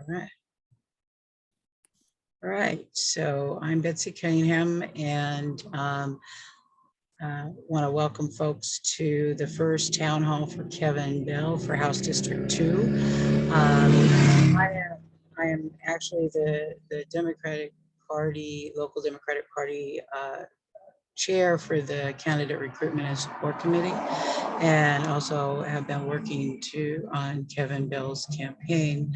All right. All right. So I'm Betsy Cunningham, and want to welcome folks to the first town hall for Kevin Bell for House District 2. I am actually the Democratic Party, local Democratic Party chair for the Candidate Recruitment and Support Committee, and also have been working on Kevin Bell's campaign.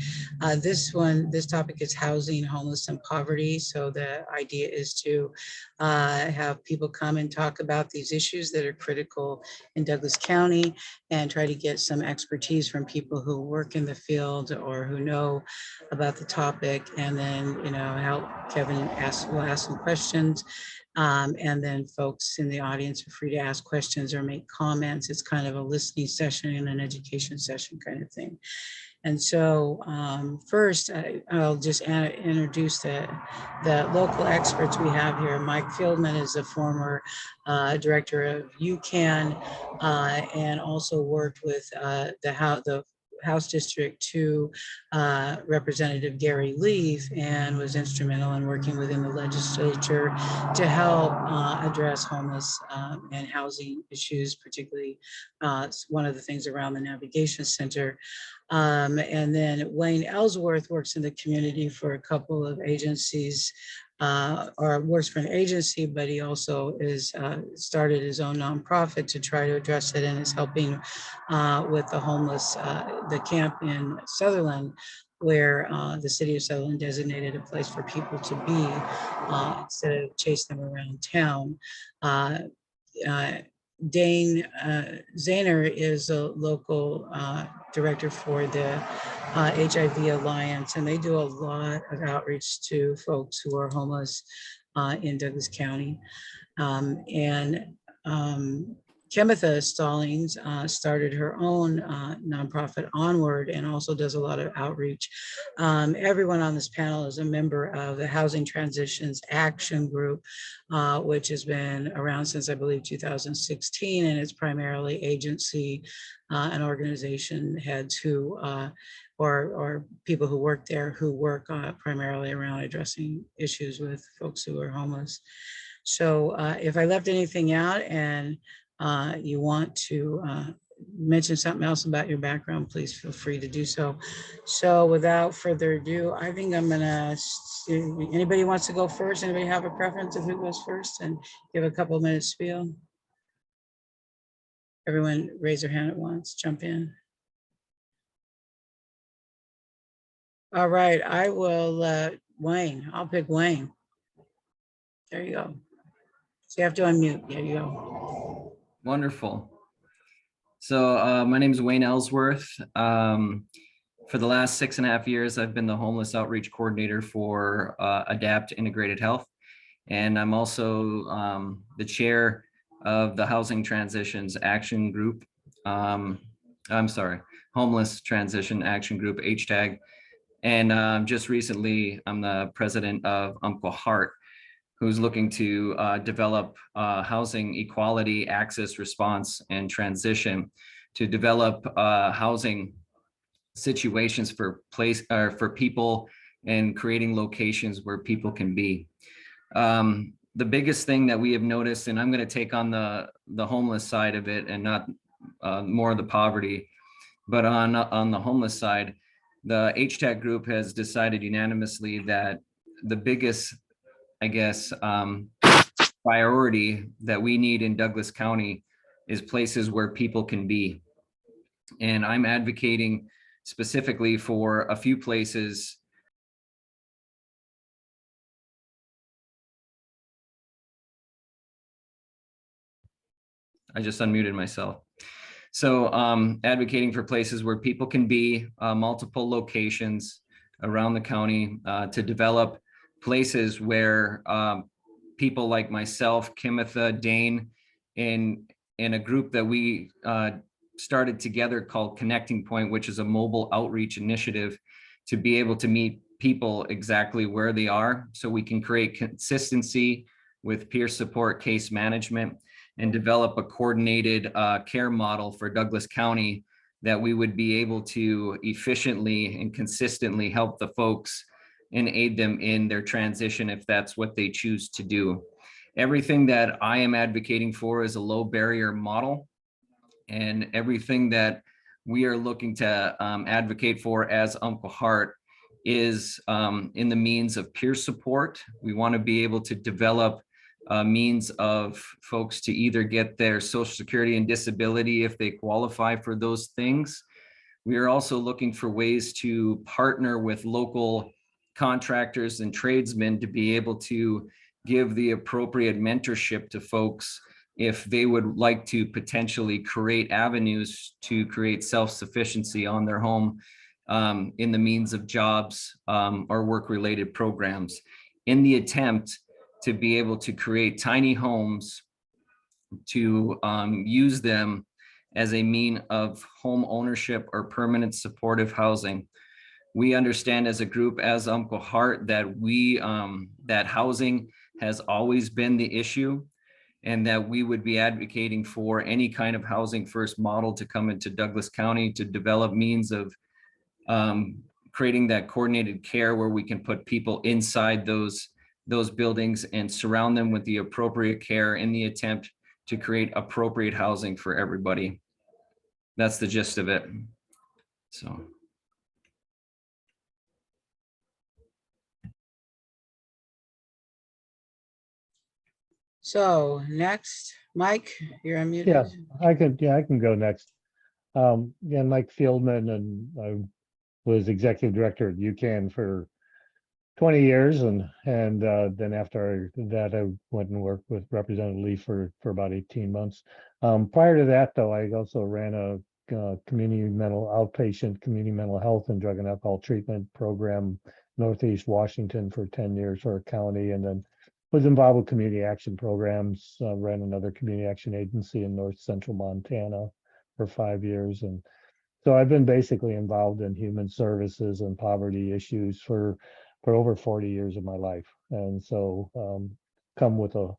This topic is housing, homeless, and poverty. So the idea is to have people come and talk about these issues that are critical in Douglas County, and try to get some expertise from people who work in the field or who know about the topic, and then help Kevin will ask some questions. And then folks in the audience are free to ask questions or make comments. It's kind of a listening session and an education session kind of thing. And so first, I'll just introduce the local experts we have here. Mike Fieldman is a former director of UCAN and also worked with the House District 2 Representative Gary Leaf, and was instrumental in working within the legislature to help address homeless and housing issues, particularly one of the things around the Navigation Center. And then Wayne Ellsworth works in the community for a couple of agencies, or works for an agency, but he also is started his own nonprofit to try to address it, and is helping with the homeless, the camp in Sutherland, where the city of Sutherland designated a place for people to be instead of chase them around town. Dane Zahner is a local director for the HIV Alliance, and they do a lot of outreach to folks who are homeless in Douglas County. Kemitha Stallings started her own nonprofit, Onward, and also does a lot of outreach. Everyone on this panel is a member of the Housing Transitions Action Group, which has been around since, I believe, 2016, and it's primarily agency and organization heads who, or people who work there, who work primarily around addressing issues with folks who are homeless. So if I left anything out and you want to mention something else about your background, please feel free to do so. So without further ado, I think I'm gonna see, anybody wants to go first? Anybody have a preference of who goes first, and give a couple of minutes spiel? Everyone raise their hand at once, jump in. All right, I will, Wayne, I'll pick Wayne. There you go. So you have to unmute, there you go. Wonderful. So my name is Wayne Ellsworth. For the last 6.5 years, I've been the homeless outreach coordinator for ADAPT Integrated Health. And I'm also the chair of the Housing Transitions Action Group. Homeless Transition Action Group, HTAG. And just recently, I'm the president of Umpqua Heart, who's looking to develop housing equality, access, response, and transition, to develop housing situations for people, and creating locations where people can be. The biggest thing that we have noticed, and I'm going to take on the homeless side of it and not more of the poverty, but on the homeless side, the HTAG group has decided unanimously that the biggest, I guess, priority that we need in Douglas County is places where people can be. And I'm advocating specifically for a few places. I just unmuted myself. So advocating for places where people can be, multiple locations around the county, to develop places where people like myself, Kemitha, Dane, in a group that we started together called Connecting Point, which is a mobile outreach initiative to be able to meet people exactly where they are, so we can create consistency with peer support, case management, and develop a coordinated care model for Douglas County that we would be able to efficiently and consistently help the folks and aid them in their transition if that's what they choose to do. Everything that I am advocating for is a low barrier model, and everything that we are looking to advocate for as Umpqua Heart is in the means of peer support. We want to be able to develop means of folks to either get their Social Security and disability if they qualify for those things. We are also looking for ways to partner with local contractors and tradesmen to be able to give the appropriate mentorship to folks if they would like to potentially create avenues to create self-sufficiency on their home in the means of jobs or work-related programs, in the attempt to be able to create tiny homes to use them as a mean of home ownership or permanent supportive housing. We understand as a group, as Umpqua Heart, that that housing has always been the issue, and that we would be advocating for any kind of housing first model to come into Douglas County to develop means of creating that coordinated care where we can put people inside those buildings and surround them with the appropriate care in the attempt to create appropriate housing for everybody. That's the gist of it. So. So next, Mike, you're unmuted. Yes, I can go next. Yeah, Mike Fieldman, and I was executive director at UCAN for 20 years, and then after that, I went and worked with Representative Lee for about 18 months. Prior to that, though, I also ran a outpatient community mental health and drug and alcohol treatment program, Northeast Washington, for 10 years for a county, and then was involved with community action programs, ran another community action agency in North Central Montana for 5 years. And so I've been basically involved in human services and poverty issues for over 40 years of my life. And so come with a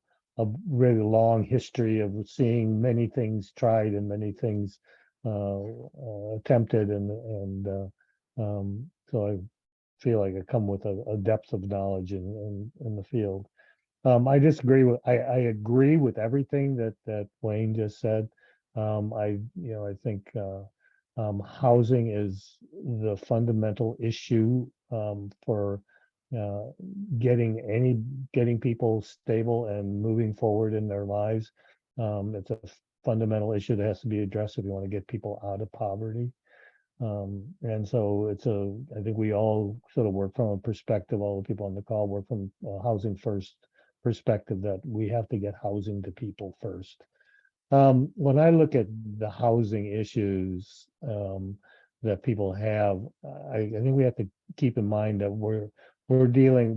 really long history of seeing many things tried and many things attempted. And so I feel like I come with a depth of knowledge in the field. I disagree with. I agree with everything that Wayne just said. I think housing is the fundamental issue for getting people stable and moving forward in their lives. It's a fundamental issue that has to be addressed if you want to get people out of poverty. And so I think we all sort of work from a perspective, all the people on the call work from a housing first perspective, that we have to get housing to people first. When I look at the housing issues that people have, I think we have to keep in mind that we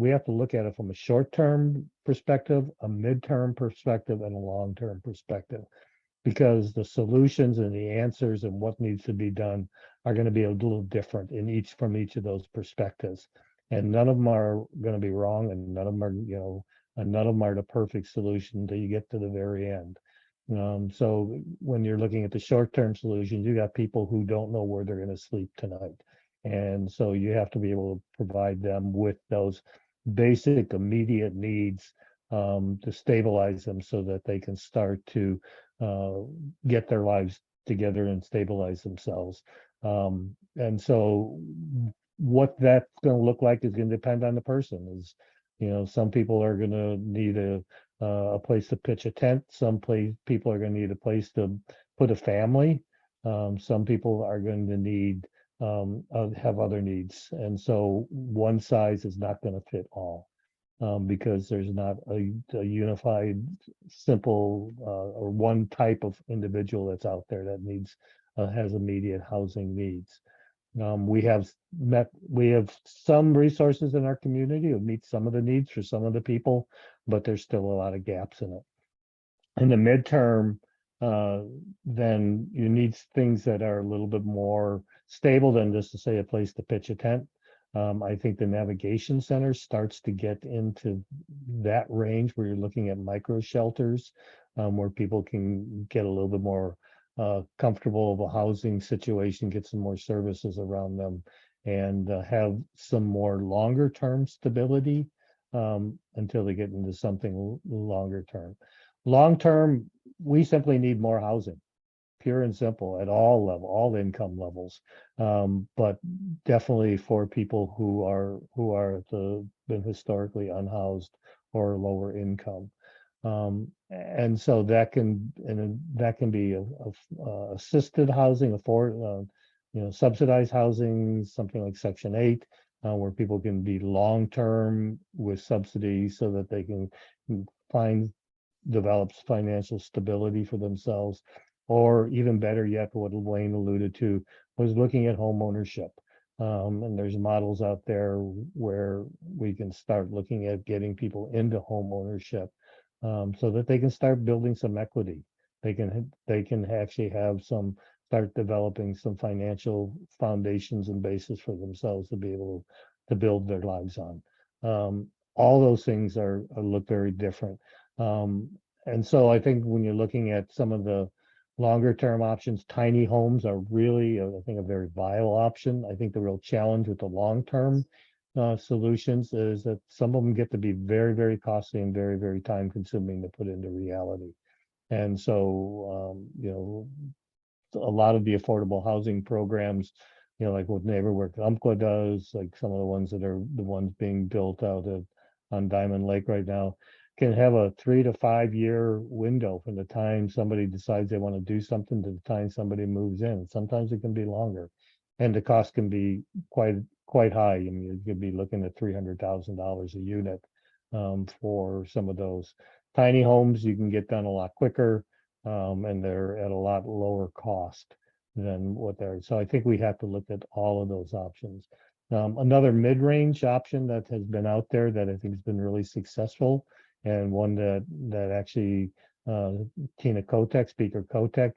have to look at it from a short-term perspective, a mid-term perspective, and a long-term perspective, because the solutions and the answers and what needs to be done are going to be a little different from each of those perspectives. And none of them are going to be wrong, and none of them are the perfect solution until you get to the very end. So when you're looking at the short-term solutions, you got people who don't know where they're going to sleep tonight. And so you have to be able to provide them with those basic immediate needs to stabilize them so that they can start to get their lives together and stabilize themselves. And so what that's going to look like is going to depend on the person. Some people are going to need a place to pitch a tent. People are going to need a place to put a family. Some people are going to need have other needs, and so one size is not going to fit all, because there's not a unified, simple, or one type of individual that's out there that has immediate housing needs. We have some resources in our community that meet some of the needs for some of the people, but there's still a lot of gaps in it. In the midterm, then you need things that are a little bit more stable than just to say a place to pitch a tent. I think the navigation center starts to get into that range where you're looking at micro shelters, where people can get a little bit more comfortable of a housing situation, get some more services around them, and have some more longer term stability until they get into something longer term. Long term, we simply need more housing, pure and simple, at all income levels. But definitely for people been historically unhoused or lower income. And so that can be assisted housing, subsidized housing, something like Section 8, where people can be long-term with subsidies so that they can find develops financial stability for themselves, or even better yet, what Wayne alluded to was looking at home ownership. And there's models out there where we can start looking at getting people into home ownership, so that they can start building some equity. They can actually start developing some financial foundations and basis for themselves to be able to build their lives on. All those things look very different. And so I think when you're looking at some of the longer term options, tiny homes are really, I think, a very viable option. I think the real challenge with the long term solutions is that some of them get to be very, very costly and very, very time consuming to put into reality. And so, a lot of the affordable housing programs, like what Neighbor Work Umpqua does, like some of the ones that are the ones being built out on Diamond Lake right now, can have a 3 to 5 year window from the time somebody decides they want to do something to the time somebody moves in. Sometimes it can be longer, and the cost can be quite high. I mean, you could be looking at $300,000 a unit for some of those tiny homes. You can get done a lot quicker, and they're at a lot lower cost than what they're. So I think we have to look at all of those options. Another mid-range option that has been out there that I think has been really successful, and one that actually Tina Kotek, Speaker Kotek,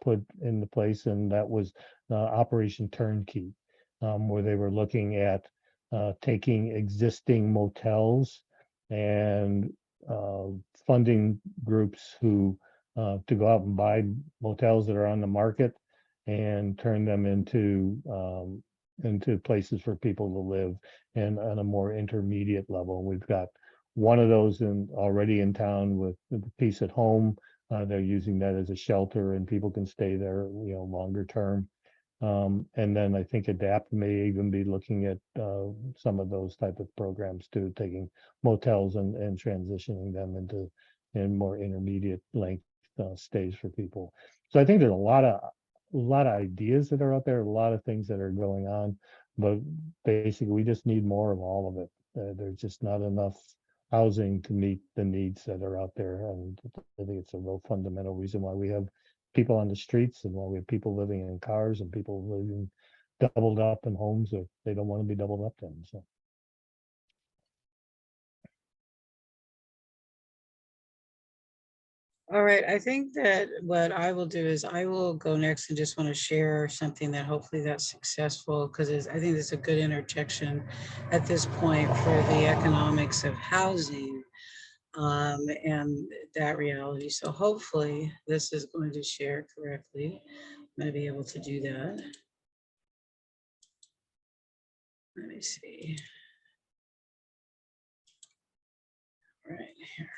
put into place, and that was Operation Turnkey, where they were looking at taking existing motels and funding groups who to go out and buy motels that are on the market and turn them into places for people to live, and on a more intermediate level. We've got one of those already in town with Peace at Home. They're using that as a shelter, and people can stay there, longer term. And then I think ADAPT may even be looking at some of those type of programs too, taking motels and transitioning them into more intermediate length stays for people. So I think there's a lot of ideas that are out there, a lot of things that are going on, but basically we just need more of all of it. There's just not enough housing to meet the needs that are out there, and I think it's a real fundamental reason why we have people on the streets, and why we have people living in cars, and people living doubled up in homes that they don't want to be doubled up in. So. All right, I think that what I will do is I will go next and just want to share something that hopefully that's successful, because I think it's a good interjection at this point for the economics of housing and that reality. So hopefully this is going to share correctly. I'm going to be able to do that. Let me see. Right here.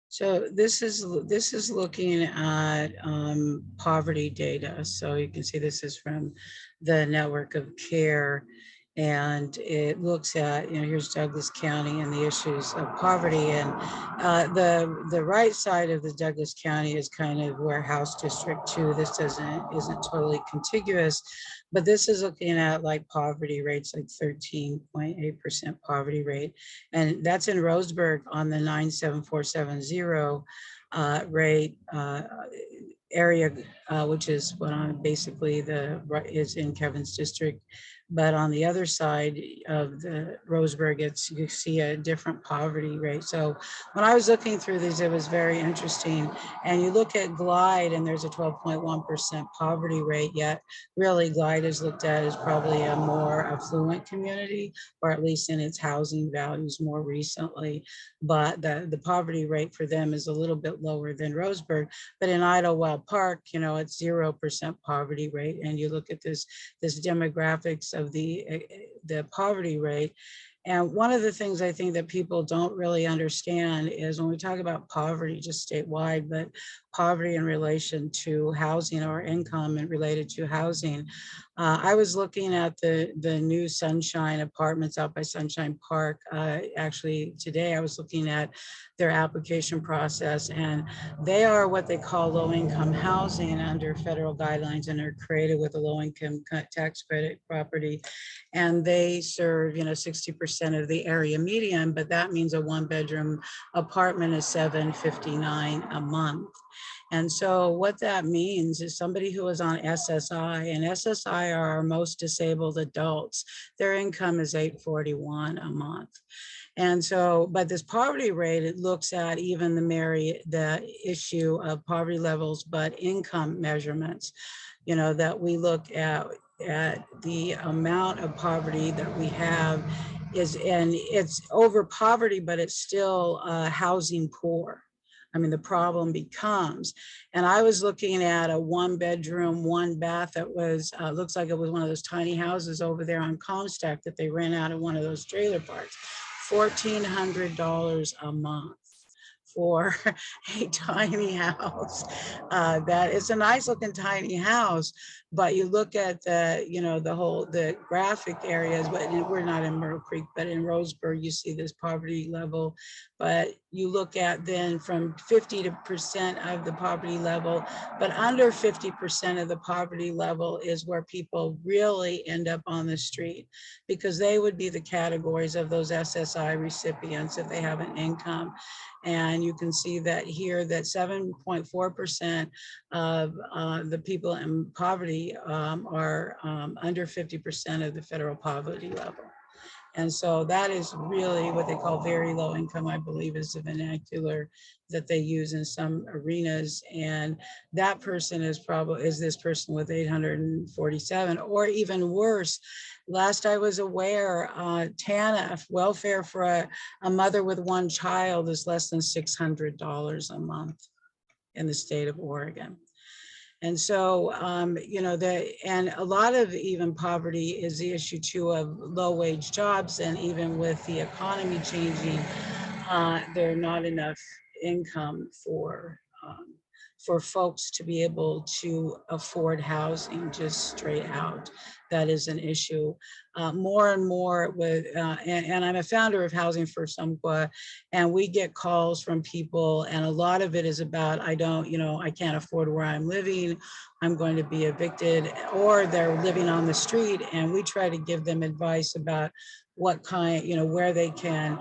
So this is looking at poverty data. So you can see this is from the network of care, and it looks at, here's Douglas County and the issues of poverty, and the right side of the Douglas County is kind of where House District 2. This isn't totally contiguous, but this is looking at like poverty rates, like 13.8% poverty rate. And that's in Roseburg on the 97470 rate area, which is what I'm basically is in Kevin's district. But on the other side of the Roseburg, you see a different poverty rate. So when I was looking through these, it was very interesting. And you look at Glide, and there's a 12.1% poverty rate, yet really Glide is looked at as probably a more affluent community, or at least in its housing values more recently. But the poverty rate for them is a little bit lower than Roseburg. But in Idlewild Park, you know, it's 0% poverty rate. And you look at this demographics of the poverty rate. And one of the things I think that people don't really understand is when we talk about poverty just statewide, but poverty in relation to housing or income and related to housing. I was looking at the new Sunshine Apartments out by Sunshine Park. Actually, today I was looking at their application process, and they are what they call low-income housing under federal guidelines, and are created with a low-income tax credit property. And they serve, you know, 60% of the area median, but that means a one-bedroom apartment is $759 a month. And so what that means is somebody who is on SSI, and SSI are our most disabled adults, their income is $841 a month. And so, but this poverty rate, it looks at even the issue of poverty levels, but income measurements, you know, that we look at the amount of poverty that we have and it's over poverty, but it's still housing poor. I mean, the problem becomes, and I was looking at a 1-bedroom, 1-bath that was, looks like it was one of those tiny houses over there on Comstock that they rent out of one of those trailer parks, $1,400 a month for a tiny house. That is a nice looking tiny house, but you look at the, you know, the graphic areas, but we're not in Myrtle Creek, but in Roseburg, you see this poverty level. But you look at then from 50% of the poverty level, but under 50% of the poverty level is where people really end up on the street, because they would be the categories of those SSI recipients if they have an income. And you can see that here that 7.4% of the people in poverty are under 50% of the federal poverty level. And so that is really what they call very low income, I believe is the vernacular that they use in some arenas. And that person is this person with 847, or even worse. Last I was aware, TANF, welfare for a mother with 1 child, is less than $600 a month in the state of Oregon. And so, you know, and a lot of even poverty is the issue too of low wage jobs. And even with the economy changing, there are not enough income for folks to be able to afford housing just straight out. That is an issue. More and more with, and I'm a founder of Housing First Umpqua, and we get calls from people, and a lot of it is about, I can't afford where I'm living, I'm going to be evicted, or they're living on the street, and we try to give them advice about what kind, where they can,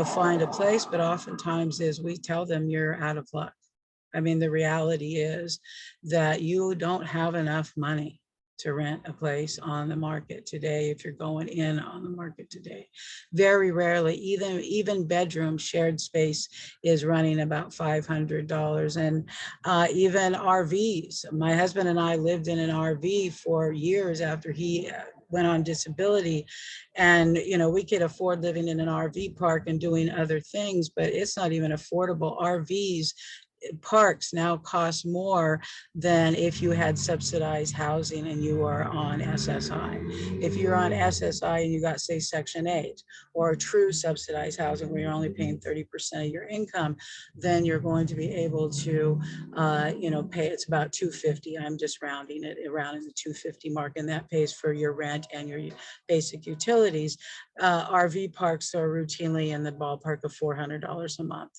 find a place, but oftentimes is we tell them you're out of luck. I mean, the reality is that you don't have enough money to rent a place on the market today if you're going in on the market today. Very rarely, even bedroom shared space is running about $500. And even RVs. My husband and I lived in an RV for years after he went on disability, and we could afford living in an RV park and doing other things, but it's not even affordable. RVs parks now cost more than if you had subsidized housing and you are on SSI. If you're on SSI and you got, say, Section 8 or true subsidized housing where you're only paying 30% of your income, then you're going to be able to, pay, it's about $250. I'm just rounding it around in the $250 mark, and that pays for your rent and your basic utilities. RV parks are routinely in the ballpark of $400 a month.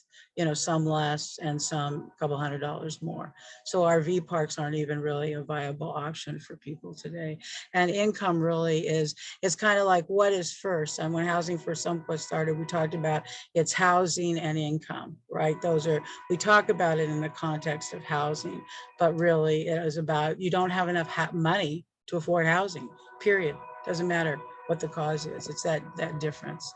Some less and some couple $100 more. So RV parks aren't even really a viable option for people today. And income really is, it's kind of like, what is first? And when Housing First Umpqua started, we talked about it's housing and income, right? We talk about it in the context of housing, but really it is about, you don't have enough money to afford housing, period. Doesn't matter what the cause is. It's that difference.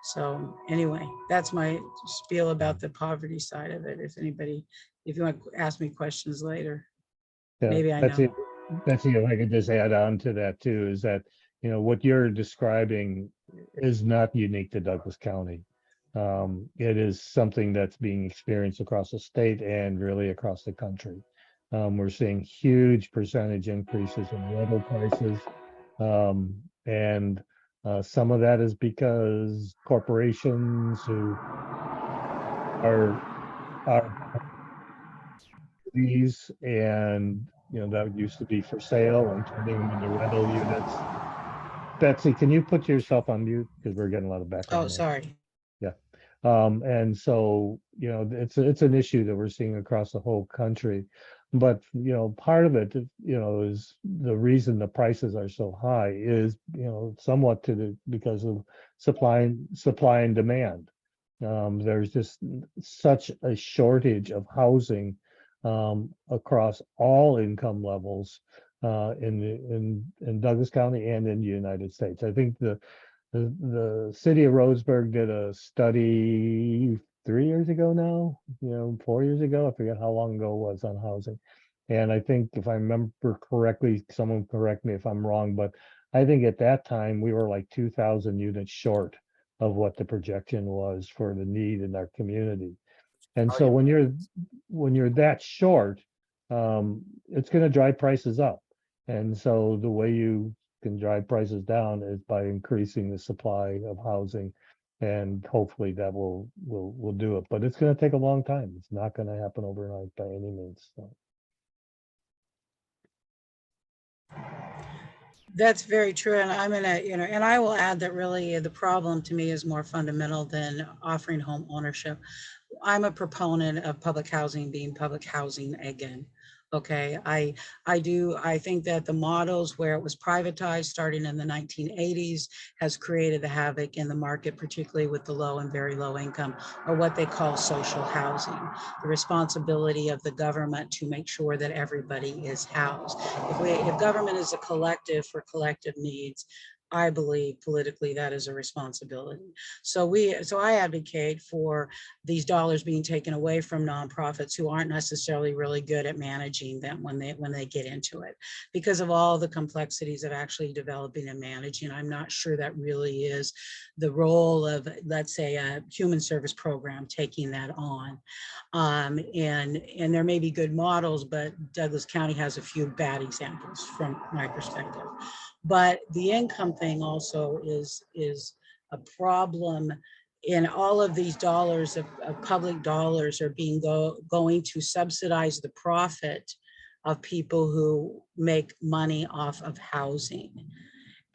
So anyway, that's my spiel about the poverty side of it. If you want to ask me questions later, Yeah, maybe I that's know. it. That's it. If I could just add on to that too, is that, what you're describing is not unique to Douglas County. It is something that's being experienced across the state and really across the country. We're seeing huge percentage increases in rental prices. And some of that is because corporations who are these and that used to be for sale and turning them into rental units. Betsy, can you put yourself on mute? Because we're getting a lot of Oh, background noise. sorry. Yeah. And so, it's an issue that we're seeing across the whole country. But, part of it, is the reason the prices are so high is, somewhat because of supply and demand. There's just such a shortage of housing across all income levels in Douglas County and in the United States. I think the city of Roseburg did a study 3 years ago now, 4 years ago. I forget how long ago it was on housing. And I think if I remember correctly, someone correct me if I'm wrong, but I think at that time we were like 2,000 units short of what the projection was for the need in our community. And so when you're that short, it's going to drive prices up. And so the way you can drive prices down is by increasing the supply of housing, and hopefully that will do it. But it's going to take a long time. It's not going to happen overnight by any means. So. That's very true. And I'm gonna, and I will add that really the problem to me is more fundamental than offering home ownership. I'm a proponent of public housing being public housing again. Okay, I think that the models where it was privatized starting in the 1980s has created the havoc in the market, particularly with the low and very low income, or what they call social housing. The responsibility of the government to make sure that everybody is housed. If government is a collective for collective needs, I believe politically that is a responsibility. So I advocate for these dollars being taken away from nonprofits who aren't necessarily really good at managing them when they get into it, because of all the complexities of actually developing and managing. I'm not sure that really is the role of, let's say, a human service program taking that on. And there may be good models, but Douglas County has a few bad examples from my perspective. But the income thing also is a problem. In all of these dollars of public dollars are going to subsidize the profit of people who make money off of housing.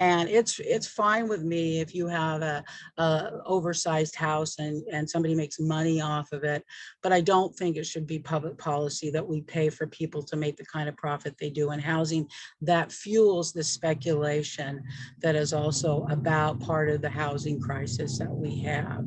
And it's fine with me if you have a oversized house and somebody makes money off of it, but I don't think it should be public policy that we pay for people to make the kind of profit they do in housing that fuels the speculation that is also about part of the housing crisis that we have.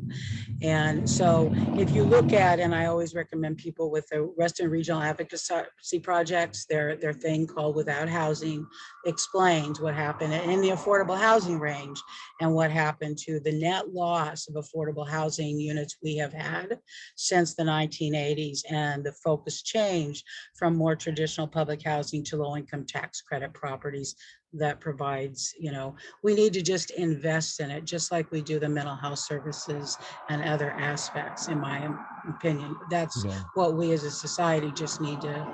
And so if you look at, and I always recommend people with the Western Regional Advocacy Projects, their thing called Without Housing explains what happened in the affordable housing range and what happened to the net loss of affordable housing units we have had since the 1980s. And the focus changed from more traditional public housing to low-income tax credit properties that provides, we need to just invest in it, just like we do the mental health services and other aspects, in my opinion. That's what we as a society just need to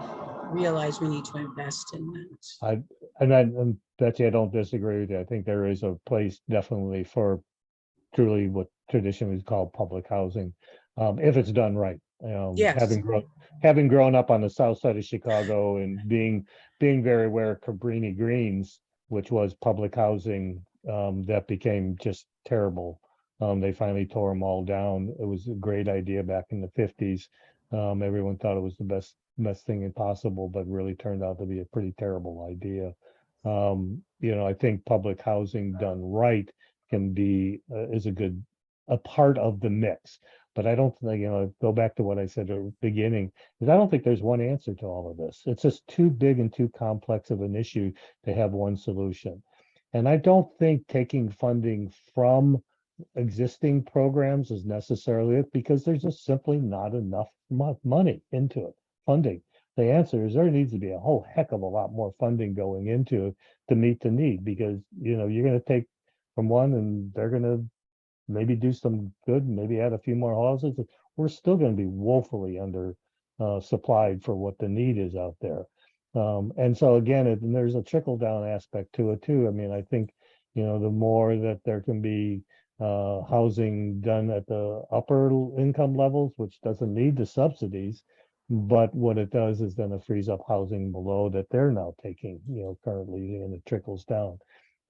realize we need to invest in that. And Betsy, I don't disagree with you. I think there is a place definitely for truly what traditionally is called public housing, if it's done right. Yes. Having grown up on the south side of Chicago and being very aware of Cabrini Greens, which was public housing, that became just terrible. They finally tore them all down. It was a great idea back in the 50s. Everyone thought it was the best thing possible, but really turned out to be a pretty terrible idea. I think public housing done right can be is a part of the mix. But I don't think, go back to what I said at the beginning, is I don't think there's one answer to all of this. It's just too big and too complex of an issue to have one solution. And I don't think taking funding from existing programs is necessarily it, because there's just simply not enough money into it, funding. The answer is there needs to be a whole heck of a lot more funding going into it to meet the need, because you're going to take from one and they're going to maybe do some good, maybe add a few more houses. We're still going to be woefully under supplied for what the need is out there. And so again, and there's a trickle down aspect to it too. I mean, I think, the more that there can be housing done at the upper income levels, which doesn't need the subsidies, but what it does is then it frees up housing below that they're now taking, currently, and it trickles down.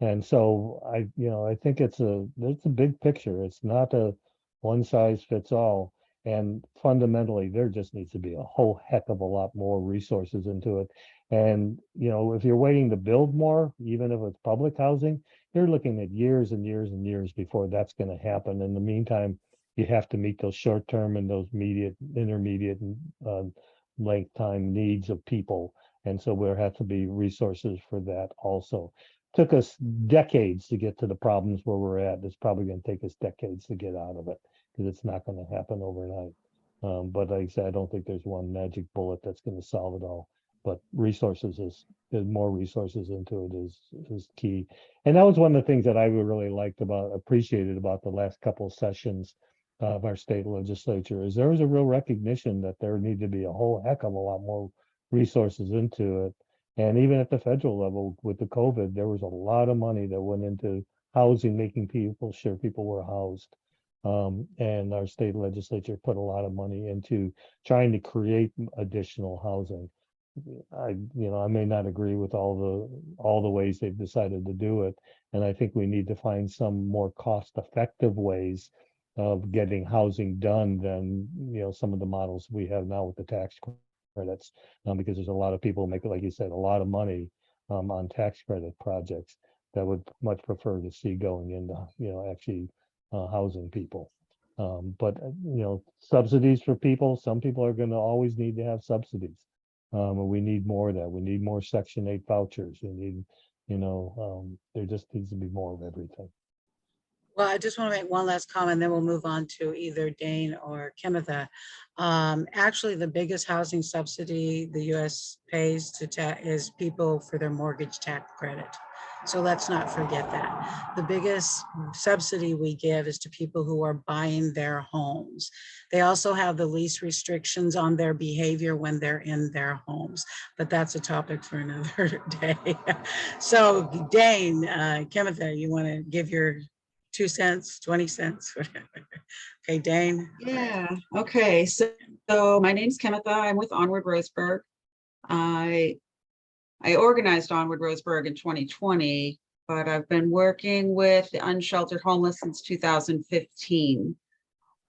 And so I think it's a big picture. It's not a one size fits all. And fundamentally, there just needs to be a whole heck of a lot more resources into it. And if you're waiting to build more, even if it's public housing, you're looking at years and years and years before that's going to happen. In the meantime, you have to meet those short term and those intermediate length time needs of people. And so there have to be resources for that also. Took us decades to get to the problems where we're at. It's probably going to take us decades to get out of it, because it's not going to happen overnight. But like I said, I don't think there's one magic bullet that's going to solve it all. But resources is more resources into it is key. And that was one of the things that I really appreciated about the last couple of sessions of our state legislature, is there was a real recognition that there need to be a whole heck of a lot more resources into it. And even at the federal level with the COVID, there was a lot of money that went into housing, making sure people were housed. And our state legislature put a lot of money into trying to create additional housing. I may not agree with all the ways they've decided to do it, and I think we need to find some more cost-effective ways of getting housing done than some of the models we have now with the tax credits, because there's a lot of people making, like you said, a lot of money on tax credit projects that would much prefer to see going into actually housing people. But subsidies for people. Some people are going to always need to have subsidies. And we need more of that. We need more Section 8 vouchers. We need, there just needs to be more of everything. Well, I just want to make one last comment, then we'll move on to either Dane or Kimitha. Actually, the biggest housing subsidy the U.S. pays is people for their mortgage tax credit. So let's not forget that. The biggest subsidy we give is to people who are buying their homes. They also have the least restrictions on their behavior when they're in their homes, but that's a topic for another day. So Dane, Kimitha, you want to give your 2 cents, 20 cents, whatever. Okay, Dane. Yeah, okay. So my name's Kimitha. I'm with Onward Roseburg. I organized Onward Roseburg in 2020, but I've been working with the unsheltered homeless since 2015.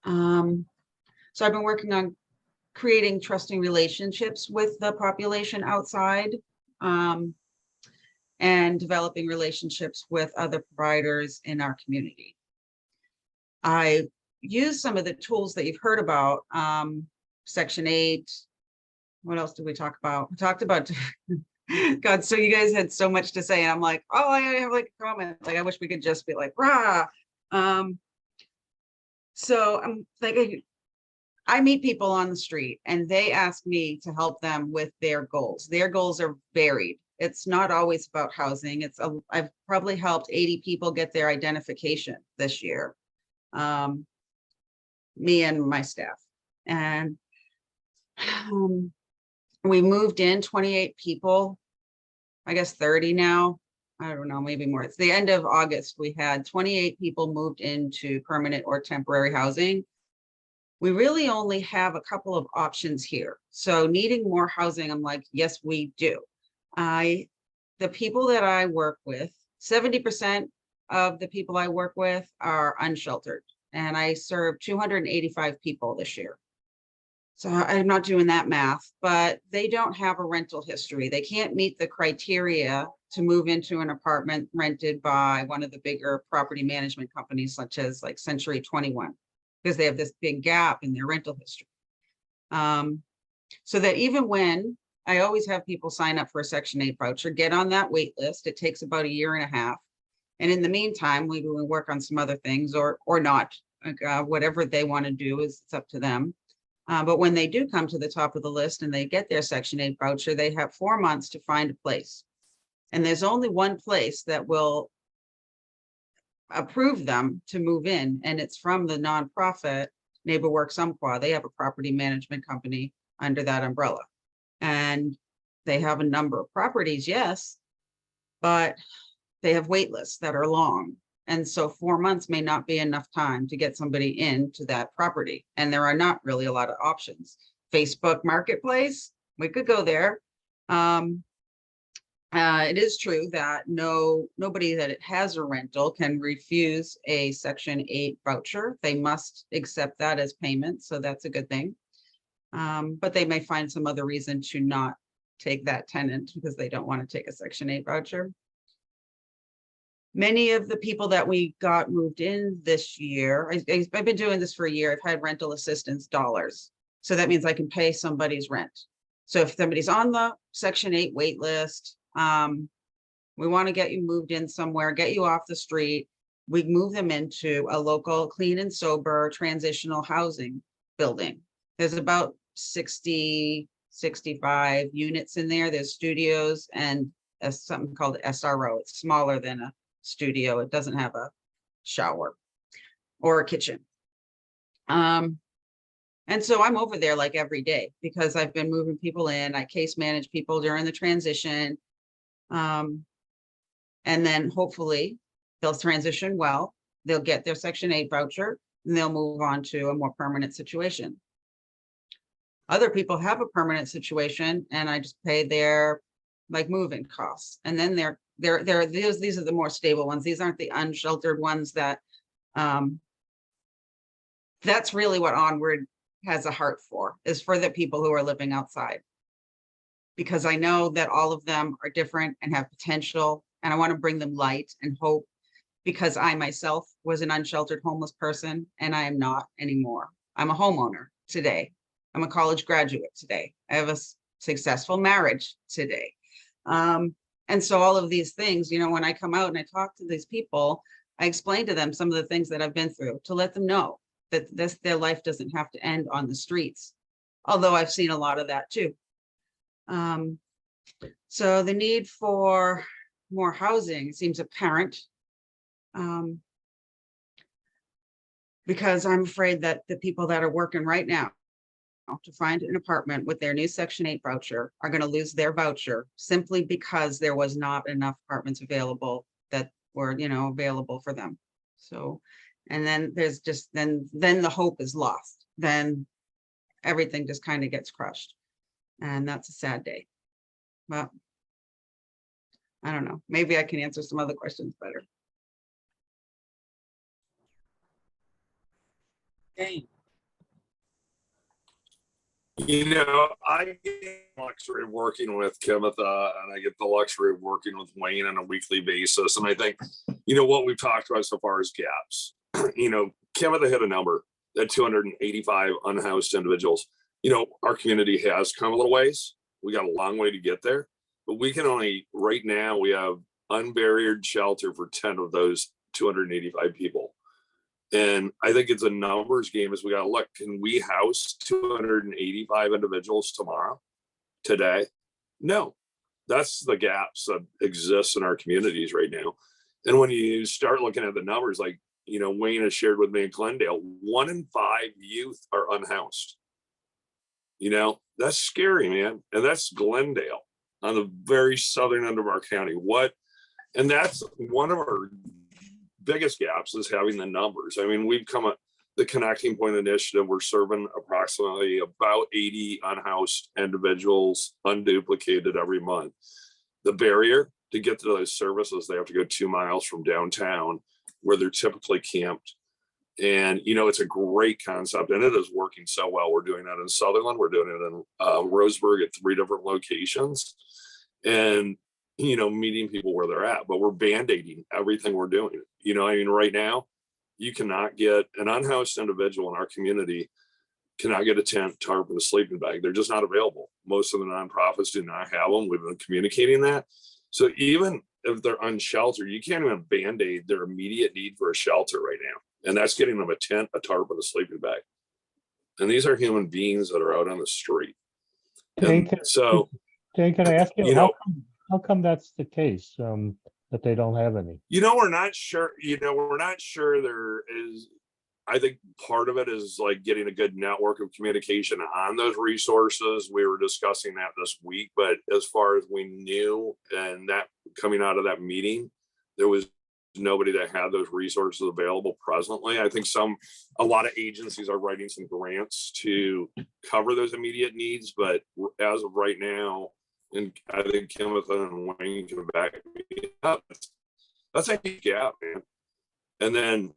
So I've been working on creating trusting relationships with the population outside, and developing relationships with other providers in our community. I use some of the tools that you've heard about, Section 8. What else did we talk about? We talked about, God, so you guys had so much to say, and I'm like, oh, I have like a comment. Like, I wish we could just be like, rah. So I'm like, I meet people on the street and they ask me to help them with their goals. Their goals are varied. It's not always about housing. I've probably helped 80 people get their identification this year. Me and my staff. And we moved in 28 people, I guess 30 now. I don't know, maybe more. It's the end of August. We had 28 people moved into permanent or temporary housing. We really only have a couple of options here. So needing more housing, I'm like, yes, we do. The people that I work with, 70% of the people I work with are unsheltered, and I served 285 people this year. So I'm not doing that math, but they don't have a rental history. They can't meet the criteria to move into an apartment rented by one of the bigger property management companies, such as like Century 21, because they have this big gap in their rental history. So that even when I always have people sign up for a Section 8 voucher, get on that wait list, it takes about 1.5 years. And in the meantime, we work on some other things or not. Whatever they want to do is it's up to them. But when they do come to the top of the list and they get their Section 8 voucher, they have 4 months to find a place. And there's only one place that will approve them to move in, and it's from the nonprofit NeighborWorks Umpqua. They have a property management company under that umbrella. And they have a number of properties, yes, but they have wait lists that are long. And so 4 months may not be enough time to get somebody into that property. And there are not really a lot of options. Facebook Marketplace, we could go there. It is true that nobody that has a rental can refuse a Section 8 voucher. They must accept that as payment. So that's a good thing. But they may find some other reason to not take that tenant because they don't want to take a Section 8 voucher. Many of the people that we got moved in this year, I've been doing this for a year. I've had rental assistance dollars. So that means I can pay somebody's rent. So if somebody's on the Section 8 wait list, we want to get you moved in somewhere, get you off the street. We move them into a local clean and sober transitional housing building. There's about 60, 65 units in there. There's studios and something called SRO. It's smaller than a studio. It doesn't have a shower or a kitchen. And so I'm over there like every day because I've been moving people in. I case manage people during the transition. And then hopefully they'll transition well. They'll get their Section 8 voucher and they'll move on to a more permanent situation. Other people have a permanent situation and I just pay their like moving costs. And then these are the more stable ones. These aren't the unsheltered ones that that's really what Onward has a heart for, is for the people who are living outside. Because I know that all of them are different and have potential, and I want to bring them light and hope, because I myself was an unsheltered homeless person and I am not anymore. I'm a homeowner today. I'm a college graduate today. I have a successful marriage today. And so all of these things, you know, when I come out and I talk to these people, I explain to them some of the things that I've been through to let them know that their life doesn't have to end on the streets. Although I've seen a lot of that too. So the need for more housing seems apparent, because I'm afraid that the people that are working right now to find an apartment with their new Section 8 voucher are going to lose their voucher simply because there was not enough apartments available that were, you know, available for them. So, and then there's just, then the hope is lost. Then everything just kind of gets crushed. And that's a sad day. But I don't know, maybe I can answer some other questions better. Okay. You know, I get the luxury of working with Kimitha, and I get the luxury of working with Wayne on a weekly basis. And I think, you know, what we've talked about so far is gaps. You know, Kimitha hit a number that 285 unhoused individuals. You know, our community has come a little ways. We got a long way to get there, but we can only, right now, we have unbarriered shelter for 10 of those 285 people. And I think it's a numbers game as we got to look. Can we house 285 individuals tomorrow, today? No, that's the gaps that exist in our communities right now. And when you start looking at the numbers, like, you know, Wayne has shared with me in Glendale, 1 in 5 youth are unhoused. You know, that's scary, man. And that's Glendale on the very southern end of our county. And that's one of our biggest gaps, is having the numbers. I mean, we've come up the Connecting Point initiative. We're serving approximately about 80 unhoused individuals, unduplicated, every month. The barrier to get to those services, they have to go 2 miles from downtown where they're typically camped. And, you know, it's a great concept and it is working so well. We're doing that in Sutherland. We're doing it in Roseburg at 3 different locations. And, you know, meeting people where they're at, but we're band-aiding everything we're doing. You know, I mean, right now, you cannot get an unhoused individual in our community, cannot get a tent, tarp, and a sleeping bag. They're just not available. Most of the nonprofits do not have them. We've been communicating that. So even if they're unsheltered, you can't even band-aid their immediate need for a shelter right now. And that's getting them a tent, a tarp, and a sleeping bag. And these are human beings that are out on the street. Dane, And so, Dane, can I ask you, you know, how come that's the case, that they don't have any? we're not sure, we're not sure there is, I think part of it is like getting a good network of communication on those resources. We were discussing that this week, but as far as we knew, and that coming out of that meeting, there was nobody that had those resources available presently. I think a lot of agencies are writing some grants to cover those immediate needs, but as of right now, and I think Kenneth and Wayne can back me up, that's a huge gap, man. And then,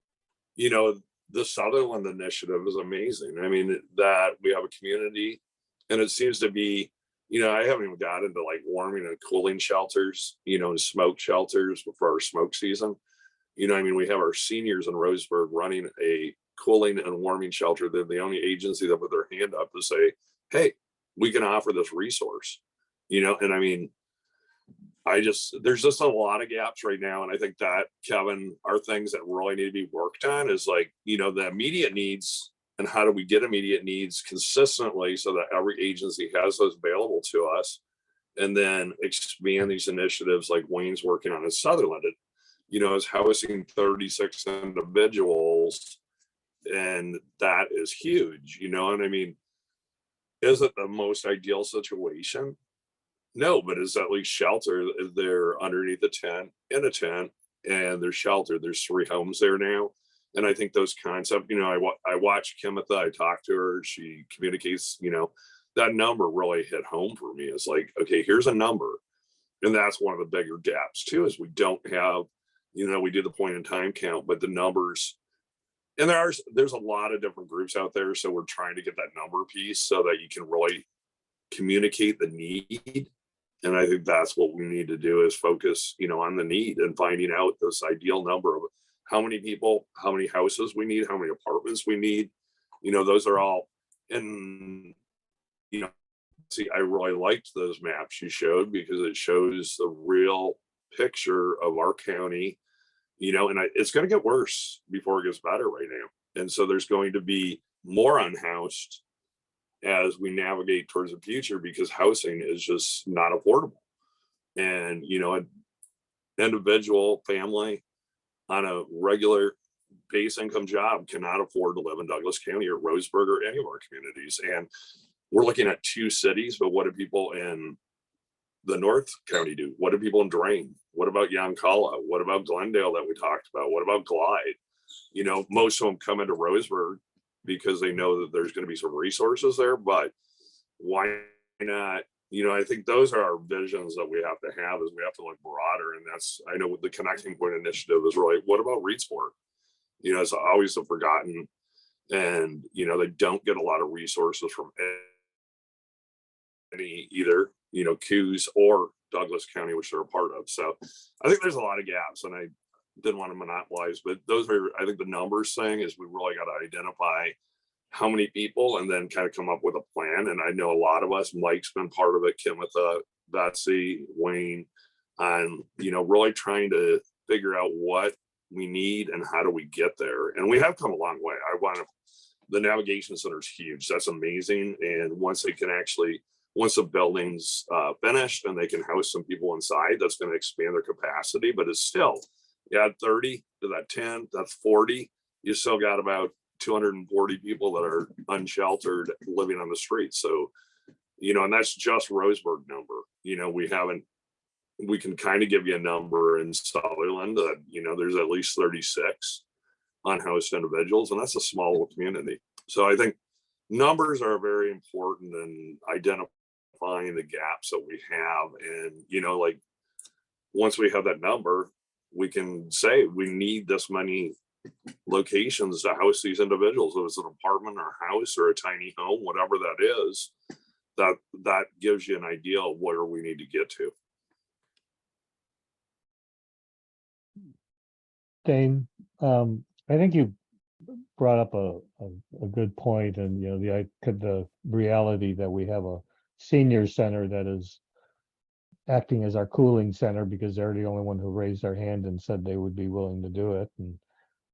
the Sutherland initiative is amazing. I mean, that we have a community, and it seems to be, I haven't even got into like warming and cooling shelters, and smoke shelters for our smoke season. We have our seniors in Roseburg running a cooling and warming shelter. They're the only agency that put their hand up to say, hey, we can offer this resource, and there's just a lot of gaps right now. And I think that, Kevin, are things that really need to be worked on is like, the immediate needs, and how do we get immediate needs consistently so that every agency has those available to us, and then expand these initiatives like Wayne's working on in Sutherland. Is housing 36 individuals, and that is huge, and is it the most ideal situation? No, but it's at least shelter. They're underneath a tent, in a tent, and they're sheltered. There's 3 homes there now. And I think those concepts, I watch Kimitha, I talk to her, she communicates, that number really hit home for me. It's like, okay, here's a number. And that's one of the bigger gaps too, is we don't have, we do the point in time count, but the numbers, and there's a lot of different groups out there. So we're trying to get that number piece so that you can really communicate the need. And I think that's what we need to do, is focus, on the need and finding out this ideal number of how many people, how many houses we need, how many apartments we need. Those are all, and, see, I really liked those maps you showed, because it shows the real picture of our county, and it's going to get worse before it gets better right now. And so there's going to be more unhoused as we navigate towards the future, because housing is just not affordable. And, an individual family on a regular base income job cannot afford to live in Douglas County or Roseburg or any of our communities. And we're looking at 2 cities, but what do people in the North County do? What do people in Drain? What about Yoncalla? What about Glendale that we talked about? What about Glide? Most of them come into Roseburg because they know that there's going to be some resources there, but why not? I think those are our visions that we have to have, is we have to look broader. And that's, I know the Connecting Point initiative is really, what about Reedsport? It's always a forgotten, and, they don't get a lot of resources from any, either, Coos or Douglas County, which they're a part of. So I think there's a lot of gaps, and I didn't want to monopolize, but those are, I think the numbers thing is we really got to identify how many people, and then kind of come up with a plan. And I know a lot of us, Mike's been part of it, Kimitha, Betsy, Wayne, on, really trying to figure out what we need and how do we get there. And we have come a long way. The navigation center is huge. That's amazing. And once the building's finished and they can house some people inside, that's going to expand their capacity. But it's still, you add 30 to that 10, that's 40. You still got about 240 people that are unsheltered living on the street. So, and that's just Roseburg number. We can kind of give you a number in Sutherland that, there's at least 36 unhoused individuals, and that's a small little community. So I think numbers are very important in identifying the gaps that we have. And, like, once we have that number, we can say we need this many locations to house these individuals. If it's an apartment or a house or a tiny home, whatever that is, that gives you an idea of where we need to get to. Dane, I think you brought up a good point, and the reality that we have a senior center that is acting as our cooling center because they're the only one who raised their hand and said they would be willing to do it. And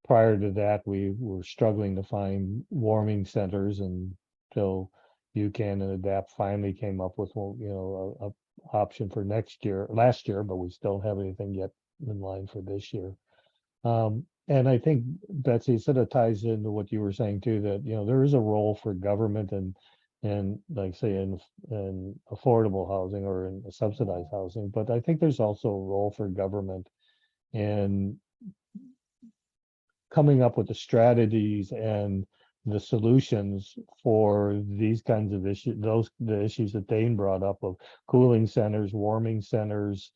prior to that, we were struggling to find warming centers until UCAN and ADAPT finally came up with, a option for last year, but we still don't have anything yet in line for this year. And I think, Betsy, sort of ties into what you were saying too, that, there is a role for government and like say in affordable housing or in subsidized housing, but I think there's also a role for government in coming up with the strategies and the solutions for these kinds of issues, the issues that Dane brought up of cooling centers, warming centers,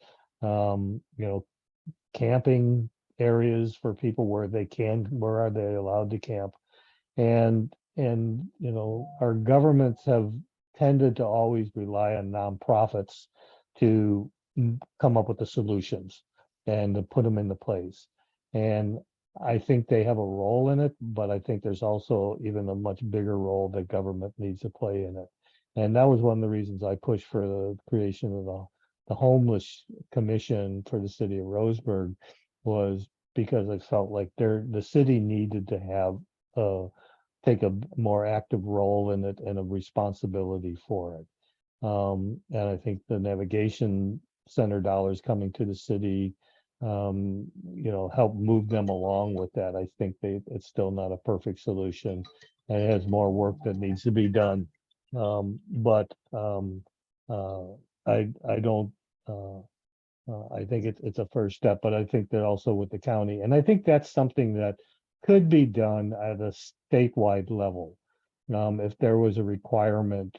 camping areas for people where are they allowed to camp? And our governments have tended to always rely on nonprofits to come up with the solutions and to put them into place. And I think they have a role in it, but I think there's also even a much bigger role that government needs to play in it. And that was one of the reasons I pushed for the creation of the homeless commission for the city of Roseburg, was because I felt like the city needed to have take a more active role in it and a responsibility for it. And I think the navigation center dollars coming to the city, help move them along with that. I think it's still not a perfect solution, and it has more work that needs to be done. But I don't. I think it's a first step, but I think that also with the county, and I think that's something that could be done at a statewide level. If there was a requirement,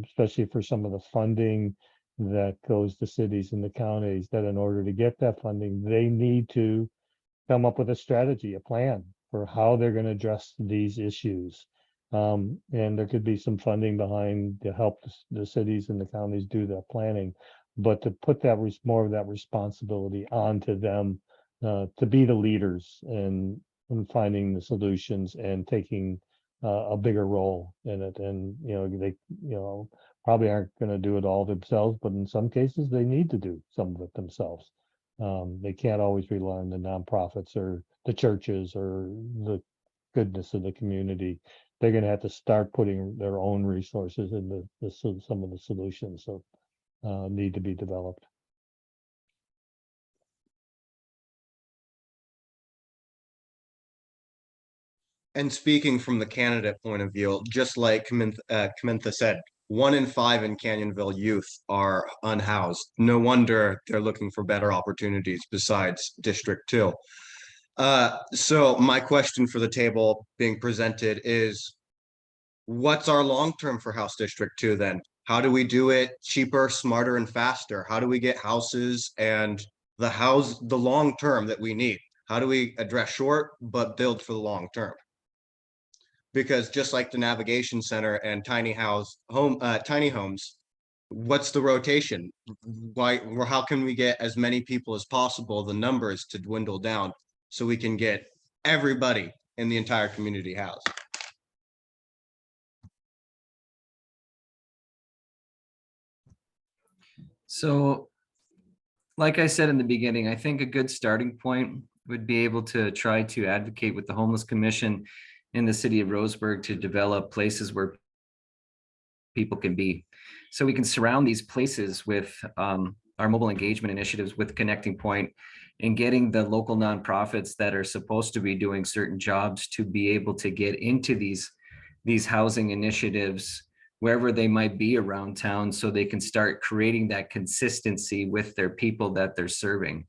especially for some of the funding that goes to cities and the counties, that in order to get that funding, they need to come up with a strategy, a plan for how they're going to address these issues. And there could be some funding behind to help the cities and the counties do that planning, but to put that more of that responsibility onto them, to be the leaders in finding the solutions and taking a bigger role in it. And they probably aren't going to do it all themselves, but in some cases they need to do some of it themselves. They can't always rely on the nonprofits or the churches or the goodness of the community. They're going to have to start putting their own resources into some of the solutions that need to be developed. And speaking from the candidate point of view, just like Kamintha said, 1 in 5 in Canyonville youth are unhoused. No wonder they're looking for better opportunities besides District 2. So my question for the table being presented is, what's our long term for House District 2 then? How do we do it cheaper, smarter, and faster? How do we get houses and the long term that we need? How do we address short but build for the long term? Because just like the navigation center and tiny homes, what's the rotation? How can we get as many people as possible, the numbers to dwindle down so we can get everybody in the entire community housed? So, like I said in the beginning, I think a good starting point would be able to try to advocate with the Homeless Commission in the city of Roseburg to develop places where people can be. So we can surround these places with our mobile engagement initiatives with Connecting Point, and getting the local nonprofits that are supposed to be doing certain jobs to be able to get into these housing initiatives wherever they might be around town, so they can start creating that consistency with their people that they're serving.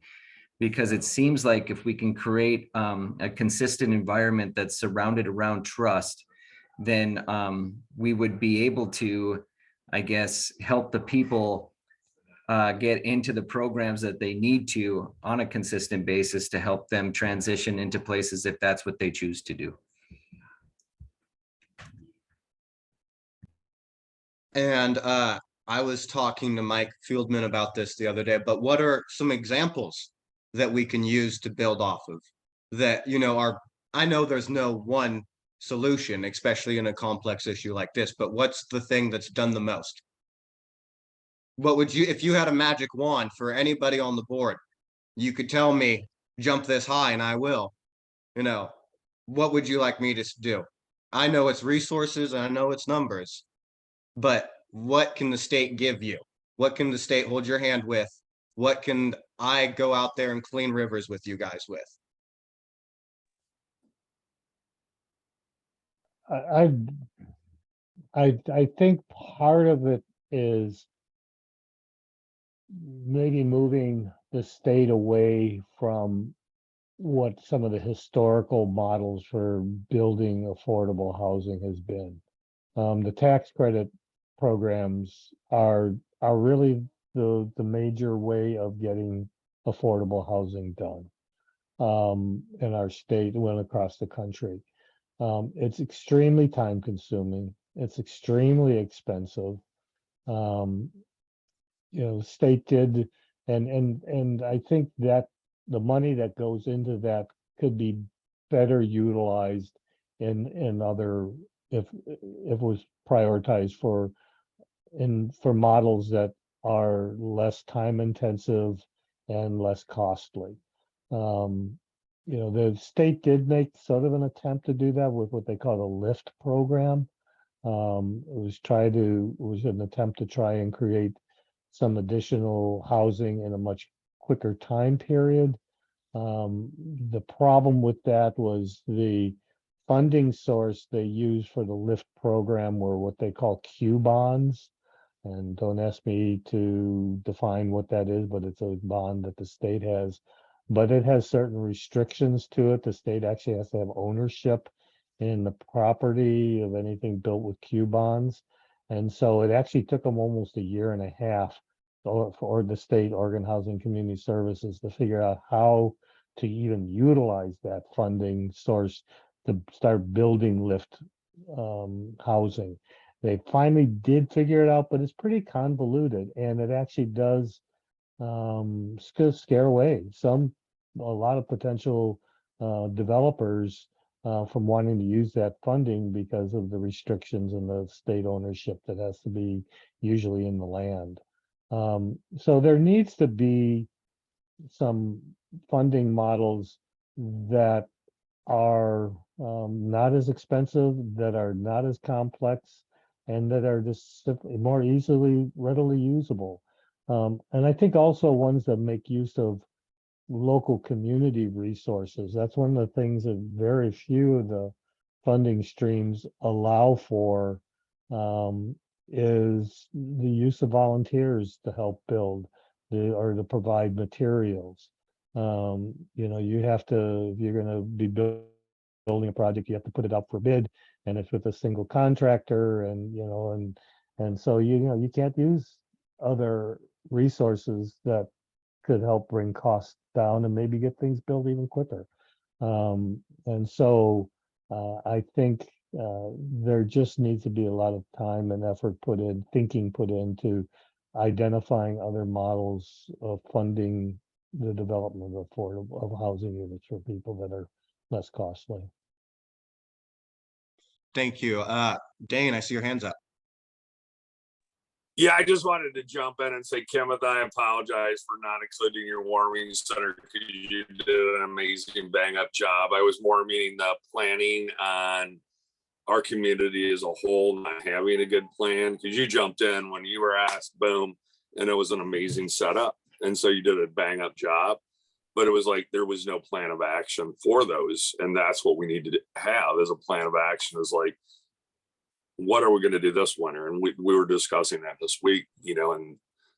Because it seems like if we can create a consistent environment that's surrounded around trust, then we would be able to, I guess, help the people get into the programs that they need to on a consistent basis to help them transition into places if that's what they choose to do. And I was talking to Mike Fieldman about this the other day, but what are some examples that we can use to build off of that, I know there's no one solution, especially in a complex issue like this, but what's the thing that's done the most? What would you, if you had a magic wand for anybody on the board, you could tell me, jump this high and I will, you know, what would you like me to do? I know it's resources and I know it's numbers, but what can the state give you? What can the state hold your hand with? What can I go out there and clean rivers with you guys with? I I think part of it is maybe moving the state away from what some of the historical models for building affordable housing has been. The tax credit programs are really the major way of getting affordable housing done in our state and across the country. It's extremely time consuming. It's extremely expensive. Um, the state did, and I think that the money that goes into that could be better utilized in other, if it was prioritized for models that are less time intensive and less costly. Um, the state did make sort of an attempt to do that with what they call the LIFT program. It was an attempt to try and create some additional housing in a much quicker time period. The problem with that was the funding source they used for the LIFT program were what they call Q bonds. And don't ask me to define what that is, but it's a bond that the state has. But it has certain restrictions to it. The state actually has to have ownership in the property of anything built with Q bonds. And so it actually took them almost a year and a half for the state, Oregon Housing Community Services, to figure out how to even utilize that funding source to start building lift housing. They finally did figure it out, but it's pretty convoluted, and it actually does scare away a lot of potential developers from wanting to use that funding because of the restrictions and the state ownership that has to be usually in the land. So there needs to be some funding models that are not as expensive, that are not as complex, and that are just simply more readily usable. And I think also ones that make use of local community resources. That's one of the things that very few of the funding streams allow for, is the use of volunteers to help build or to provide materials. You have to, if you're going to be building a project, you have to put it up for bid, and it's with a single contractor, and so you can't use other resources that could help bring costs down and maybe get things built even quicker. And so I think there just needs to be a lot of time and effort thinking put into identifying other models of funding the development of affordable housing units for people that are less costly. Thank you. Dane, I see your hands up. Yeah, I just wanted to jump in and say, Kenneth, I apologize for not including your warming center because you did an amazing bang up job. I was more meaning the planning on our community as a whole, not having a good plan, because you jumped in when you were asked, boom, and it was an amazing setup. And so you did a bang up job, but it was like there was no plan of action for those. And that's what we need to have as a plan of action, is like, what are we going to do this winter? And we were discussing that this week, and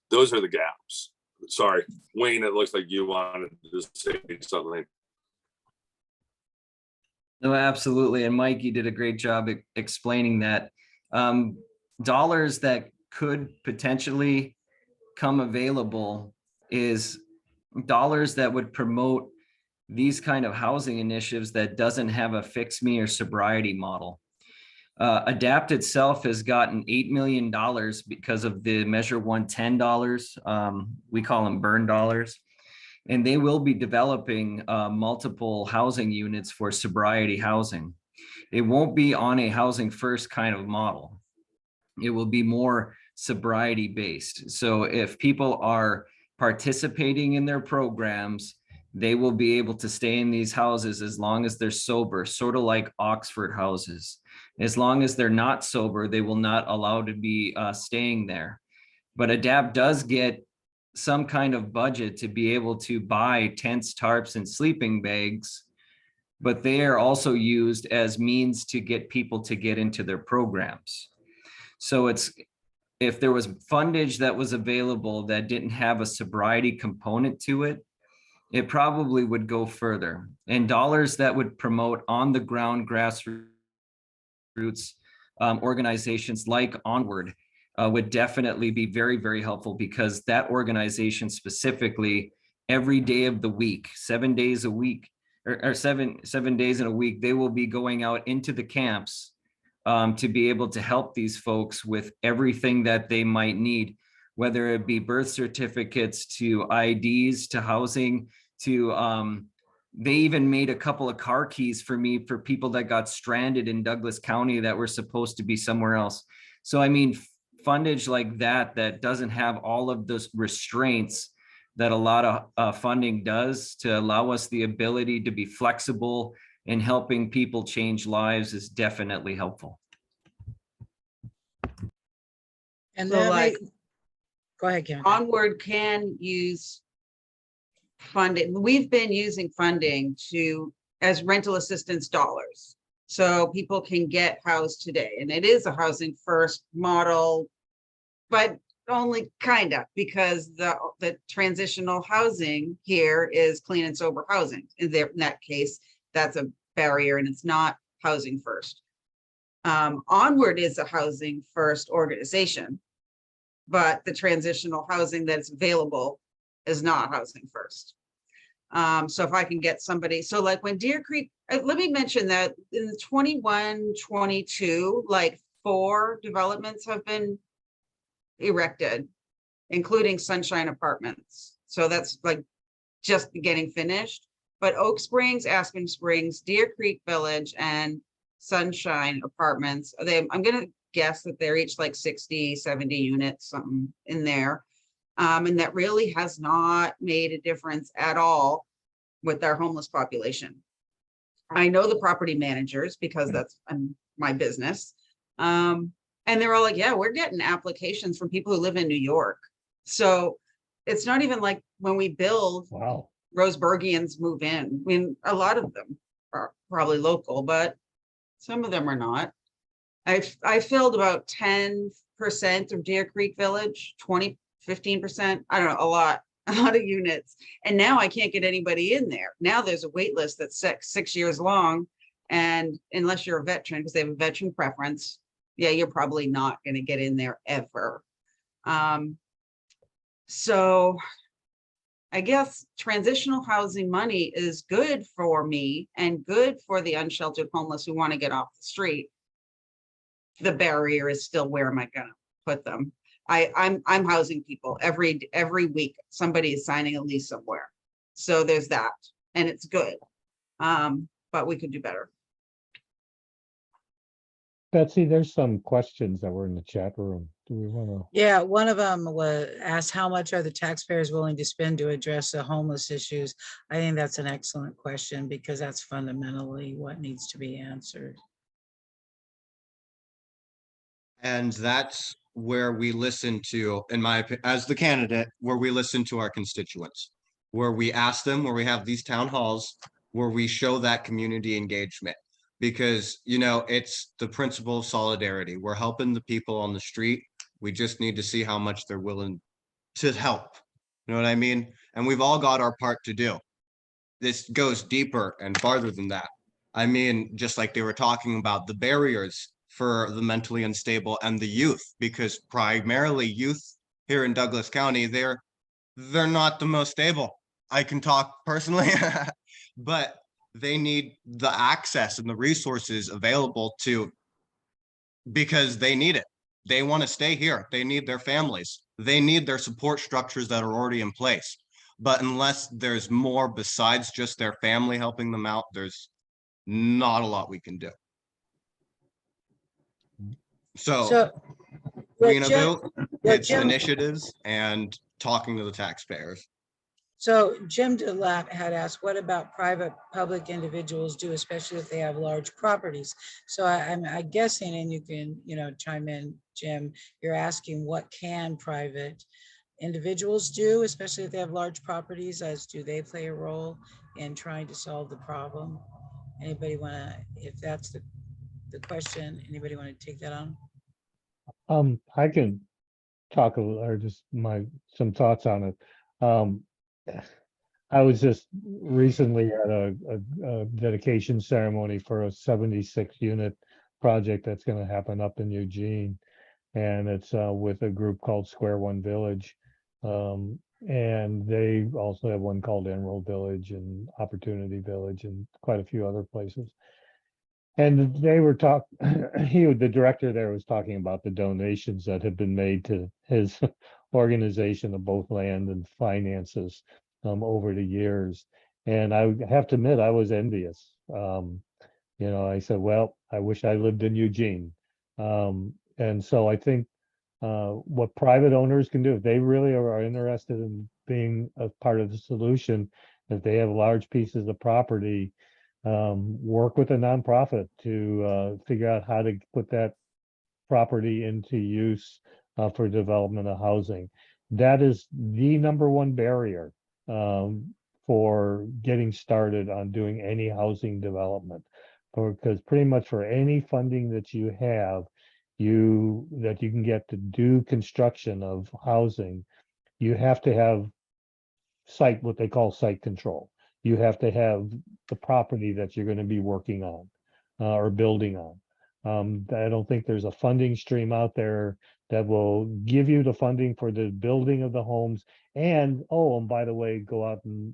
those are the gaps. Sorry, Wayne, it looks like you wanted to say something. No, absolutely. And Mike, you did a great job explaining that. Dollars that could potentially come available is dollars that would promote these kind of housing initiatives that doesn't have a fix me or sobriety model. Adapt itself has gotten $8 million because of the Measure 110 dollars. We call them burn dollars. And they will be developing multiple housing units for sobriety housing. It won't be on a housing first kind of model. It will be more sobriety based. So if people are participating in their programs, they will be able to stay in these houses as long as they're sober, sort of like Oxford houses. As long as they're not sober, they will not allow to be staying there. But ADAPT does get some kind of budget to be able to buy tents, tarps, and sleeping bags, but they are also used as means to get people to get into their programs. So it's, if there was fundage that was available that didn't have a sobriety component to it, it probably would go further. And dollars that would promote on the ground grassroots organizations like Onward would definitely be very, very helpful, because that organization specifically, every day of the week, 7 days a week, or seven days in a week, they will be going out into the camps to be able to help these folks with everything that they might need, whether it be birth certificates to IDs to housing to they even made a couple of car keys for me for people that got stranded in Douglas County that were supposed to be somewhere else. So I mean, fundage like that, that doesn't have all of those restraints that a lot of funding does, to allow us the ability to be flexible in helping people change lives, is definitely helpful. And So that like go ahead, Karen. Onward can use funding. We've been using funding as rental assistance dollars. So people can get housed today. And it is a housing first model, but only kind of, because the transitional housing here is clean and sober housing. In that case, that's a barrier, and it's not housing first. Onward is a housing first organization, but the transitional housing that's available is not housing first. So if I can get somebody, so like when Deer Creek, let me mention that in the 21-22, like 4 developments have been erected, including Sunshine Apartments. So that's like just getting finished. But Oak Springs, Aspen Springs, Deer Creek Village, and Sunshine Apartments, I'm gonna guess that they're each like 60, 70 units, something in there. And that really has not made a difference at all with our homeless population. I know the property managers because that's my business. And they're all like, yeah, we're getting applications from people who live in New York. So it's not even like when we build, Wow. Roseburgians move in. I mean, a lot of them are probably local, but some of them are not. I filled about 10% of Deer Creek Village, 15%, I don't know, a lot of units. And now I can't get anybody in there. Now there's a wait list that's 6 years long. And unless you're a veteran, because they have a veteran preference, yeah, you're probably not going to get in there ever. So I guess transitional housing money is good for me and good for the unsheltered homeless who want to get off the street. The barrier is still, where am I going to put them? I'm housing people every week. Somebody is signing a lease somewhere. So there's that, and it's good. But we could do better. Betsy, there's some questions that were in the chat room. Do we want to? Yeah, one of them was asked, how much are the taxpayers willing to spend to address the homeless issues? I think that's an excellent question, because that's fundamentally what needs to be answered. And that's where we listen to, in my opinion, as the candidate, where we listen to our constituents, where we ask them, where we have these town halls, where we show that community engagement. Because, you know, it's the principle of solidarity. We're helping the people on the street. We just need to see how much they're willing to help. You know what I mean? And we've all got our part to do. This goes deeper and farther than that. I mean, just like they were talking about the barriers for the mentally unstable and the youth, because primarily youth here in Douglas County, they're not the most stable. I can talk personally, but they need the access and the resources available to, because they need it. They want to stay here. They need their families. They need their support structures that are already in place. But unless there's more besides just their family helping them out, there's not a lot we can do. So Well, Jim- Greenville, well, it's Jim- initiatives and talking to the taxpayers. So Jim DeLapp had asked, what about private, public individuals do, especially if they have large properties? So I'm guessing, and you can, chime in, Jim, you're asking what can private individuals do, especially if they have large properties, as do they play a role in trying to solve the problem? Anybody want to, if that's the question, anybody want to take that on? I can talk a little, or just some thoughts on it. I was just recently at a dedication ceremony for a 76 unit project that's going to happen up in Eugene. And it's with a group called Square One Village. And they also have one called Emerald Village and Opportunity Village and quite a few other places. And they were the director there was talking about the donations that have been made to his organization of both land and finances over the years. And I have to admit, I was envious. I said, well, I wish I lived in Eugene. And so I think what private owners can do, if they really are interested in being a part of the solution, if they have large pieces of property, work with a nonprofit to figure out how to put that property into use for development of housing. That is the number one barrier for getting started on doing any housing development. Because pretty much for any funding that you have, that you can get to do construction of housing, you have to have what they call site control. You have to have the property that you're going to be working on or building on. I don't think there's a funding stream out there that will give you the funding for the building of the homes. And by the way, go out and,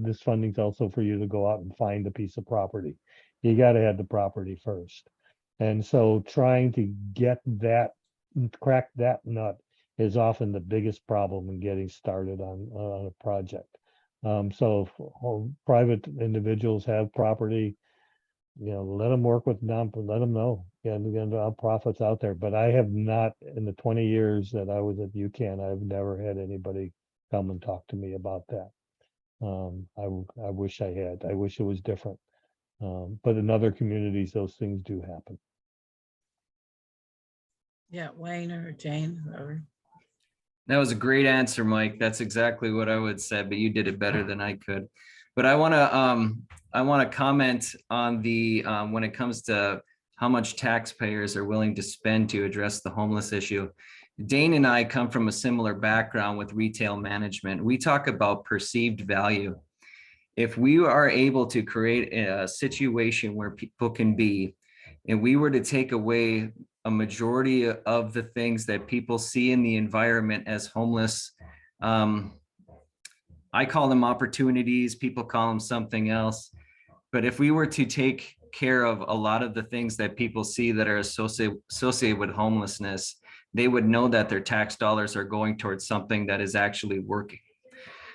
this funding's also for you to go out and find a piece of property. You got to have the property first. And so trying to crack that nut is often the biggest problem in getting started on a project. So if private individuals have property, let them work with let them know. Nonprofits out there. But I have not, in the 20 years that I was at UCAN, I've never had anybody come and talk to me about that. I wish I had. I wish it was different. But in other communities, those things do happen. Yeah, Wayne or Jane, whoever. That was a great answer, Mike. That's exactly what I would say, but you did it better than I could. But I want to comment on the when it comes to how much taxpayers are willing to spend to address the homeless issue. Dane and I come from a similar background with retail management. We talk about perceived value. If we are able to create a situation where people can be, and we were to take away a majority of the things that people see in the environment as homeless, I call them opportunities, people call them something else. But if we were to take care of a lot of the things that people see that are associated with homelessness, they would know that their tax dollars are going towards something that is actually working.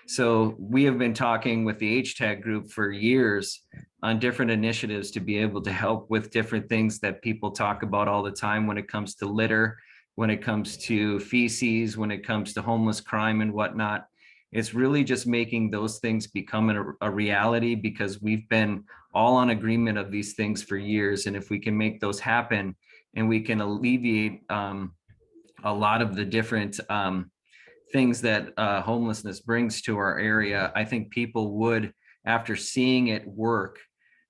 So we have been talking with the HTAG group for years on different initiatives to be able to help with different things that people talk about all the time when it comes to litter, when it comes to feces, when it comes to homeless crime and whatnot. It's really just making those things become a reality, because we've been all on agreement of these things for years. And if we can make those happen and we can alleviate a lot of the different things that homelessness brings to our area, I think people would, after seeing it work,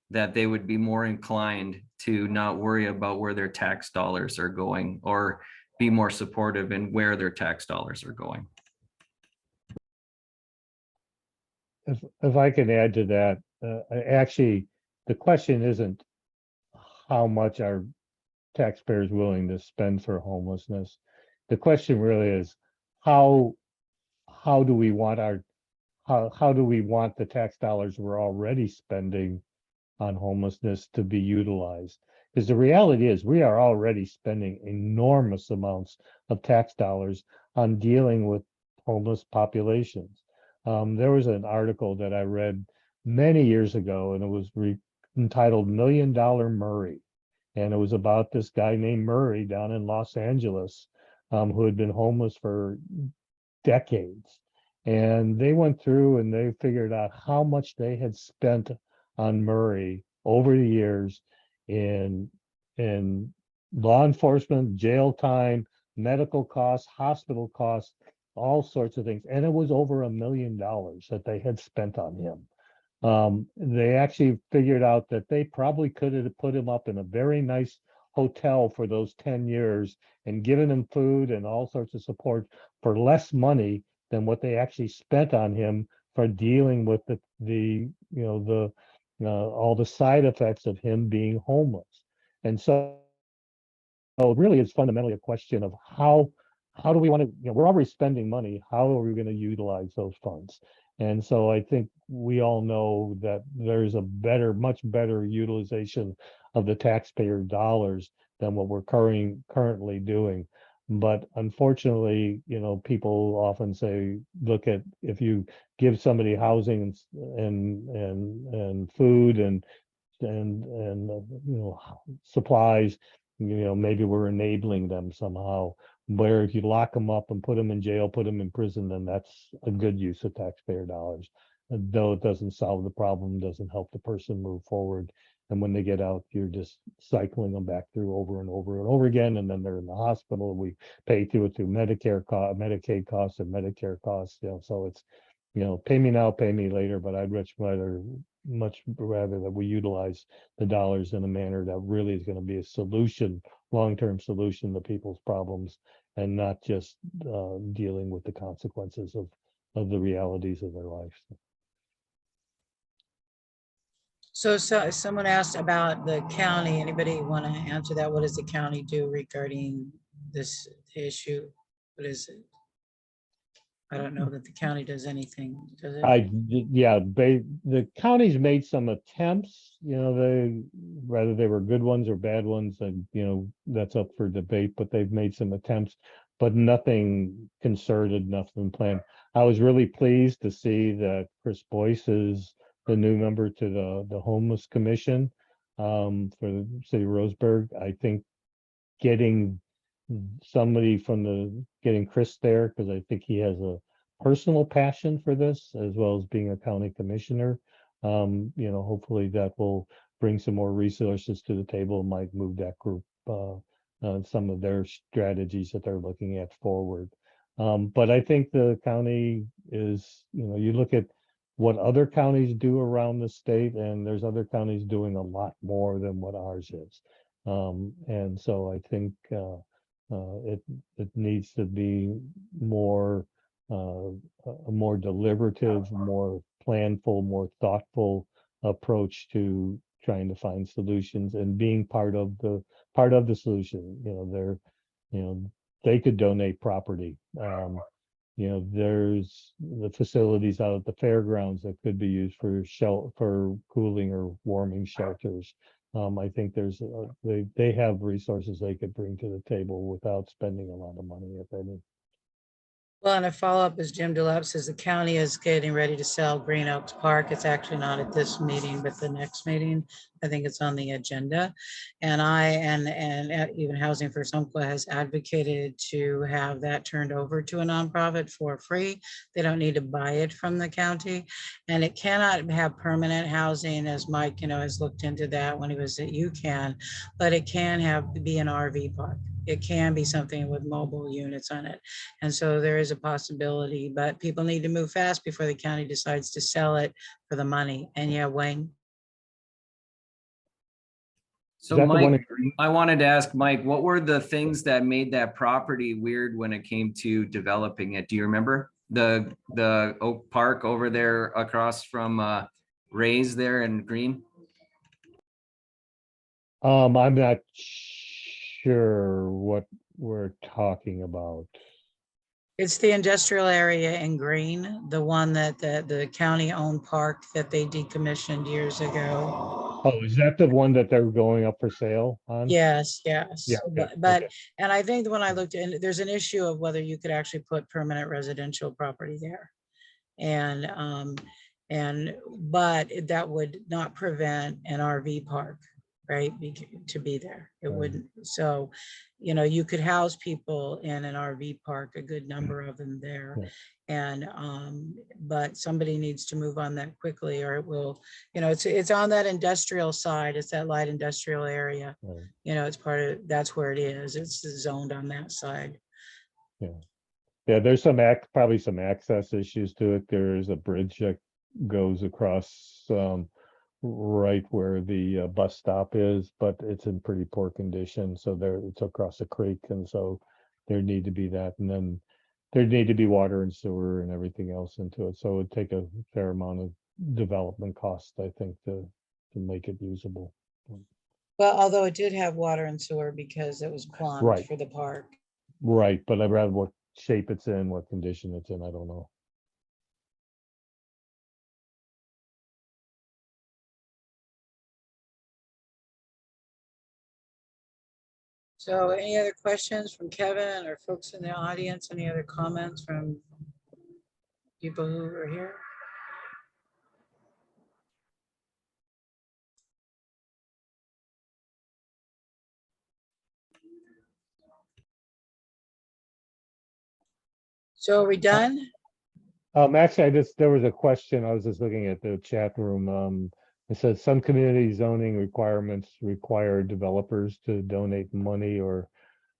that they would be more inclined to not worry about where their tax dollars are going, or be more supportive in where their tax dollars are going. If I can add to that, actually, the question isn't how much are taxpayers willing to spend for homelessness. The question really is how do we want how do we want the tax dollars we're already spending on homelessness to be utilized? Because the reality is we are already spending enormous amounts of tax dollars on dealing with homeless populations. There was an article that I read many years ago, and it was entitled $1 Million Murray. And it was about this guy named Murray down in Los Angeles who had been homeless for decades. And they went through and they figured out how much they had spent on Murray over the years in law enforcement, jail time, medical costs, hospital costs, all sorts of things. And it was over $1 million that they had spent on him. They actually figured out that they probably could have put him up in a very nice hotel for those 10 years and given him food and all sorts of support for less money than what they actually spent on him for dealing with all the side effects of him being homeless. And so really it's fundamentally a question of how do we want to, we're already spending money, how are we going to utilize those funds? And so I think we all know that there's a much better utilization of the taxpayer dollars than what we're currently doing. But unfortunately, people often say, look at, if you give somebody housing and food and supplies, maybe we're enabling them somehow. Where if you lock them up and put them in jail, put them in prison, then that's a good use of taxpayer dollars. Though it doesn't solve the problem, doesn't help the person move forward. And when they get out, you're just cycling them back through over and over and over again. And then they're in the hospital. We pay through Medicaid costs and Medicare costs. So it's, pay me now, pay me later. But I'd much rather that we utilize the dollars in a manner that really is going to be a solution, long-term solution to people's problems, and not just dealing with the consequences of the realities of their life. So someone asked about the county. Anybody want to answer that? What does the county do regarding this issue? What is it? I don't know that the county does anything, does it? The county's made some attempts, whether they were good ones or bad ones, and that's up for debate, but they've made some attempts, but nothing concerted, nothing planned. I was really pleased to see that Chris Boyce is the new member to the Homeless Commission for the city of Roseburg. I think getting getting Chris there, because I think he has a personal passion for this, as well as being a county commissioner. Hopefully that will bring some more resources to the table, might move that group, some of their strategies that they're looking at forward. But I think the county is, you look at what other counties do around the state, and there's other counties doing a lot more than what ours is. And so I think it needs to be more a more deliberative, more planful, more thoughtful approach to trying to find solutions and being part of the solution. They could donate property. There's the facilities out at the fairgrounds that could be used for cooling or warming shelters. I think they have resources they could bring to the table without spending a lot of money, if any. Well, and a follow-up is Jim Dulep says the county is getting ready to sell Green Oaks Park. It's actually not at this meeting, but the next meeting. I think it's on the agenda. And even Housing First Umpqua has advocated to have that turned over to a nonprofit for free. They don't need to buy it from the county. And it cannot have permanent housing, as Mike, has looked into that when he was at UCAN, but it can be an RV park. It can be something with mobile units on it. And so there is a possibility, but people need to move fast before the county decides to sell it for the money. And yeah, Wayne. So Mike, I wanted to ask Mike, what were the things that made that property weird when it came to developing it? Do you remember the Oak Park over there across from Ray's there in Green? I'm not sure what we're talking about. It's the industrial area in Green, the one that the county owned park that they decommissioned years ago. Oh, is that the one that they're going up for sale on? Yes. Yeah, okay, But okay. and I think when I looked in, there's an issue of whether you could actually put permanent residential property there. But that would not prevent an RV park right? To be there. It Right. wouldn't, so, you know, you could house people in an RV park, a good number of them there. Yeah. And, but somebody needs to move on that quickly or it will, you know, it's on that industrial side. It's that light industrial area. Right. You know, it's part of, that's where it is. It's zoned on that side. Yeah, there's probably some access issues to it. There is a bridge that goes across right where the bus stop is, but it's in pretty poor condition. So it's across a creek, and so there need to be that, and then there need to be water and sewer and everything else into it. So it would take a fair amount of development cost, I think, to make it usable. Well, although it did have water and sewer because it was plumbed Right. for the park. Right, but I'd rather what shape it's in, what condition it's in, I don't know. So any other questions from Kevin or folks in the audience? Any other comments from people who are here? So are we done? Actually, there was a question, I was just looking at the chat room. It says some community zoning requirements require developers to donate money or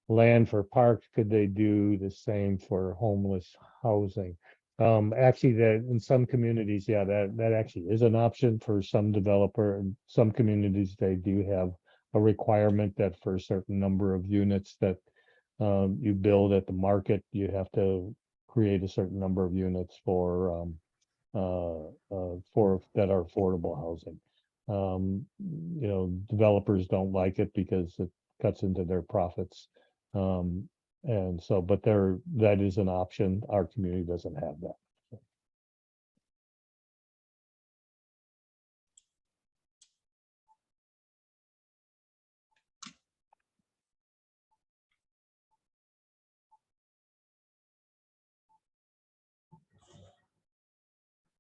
land for parks. Could they do the same for homeless housing? Actually, that in some communities, yeah, that actually is an option for some developer. In some communities, they do have a requirement that for a certain number of units that you build at the market, you have to create a certain number of units for that are affordable housing. You know, developers don't like it because it cuts into their profits. And so, but that is an option. Our community doesn't have that.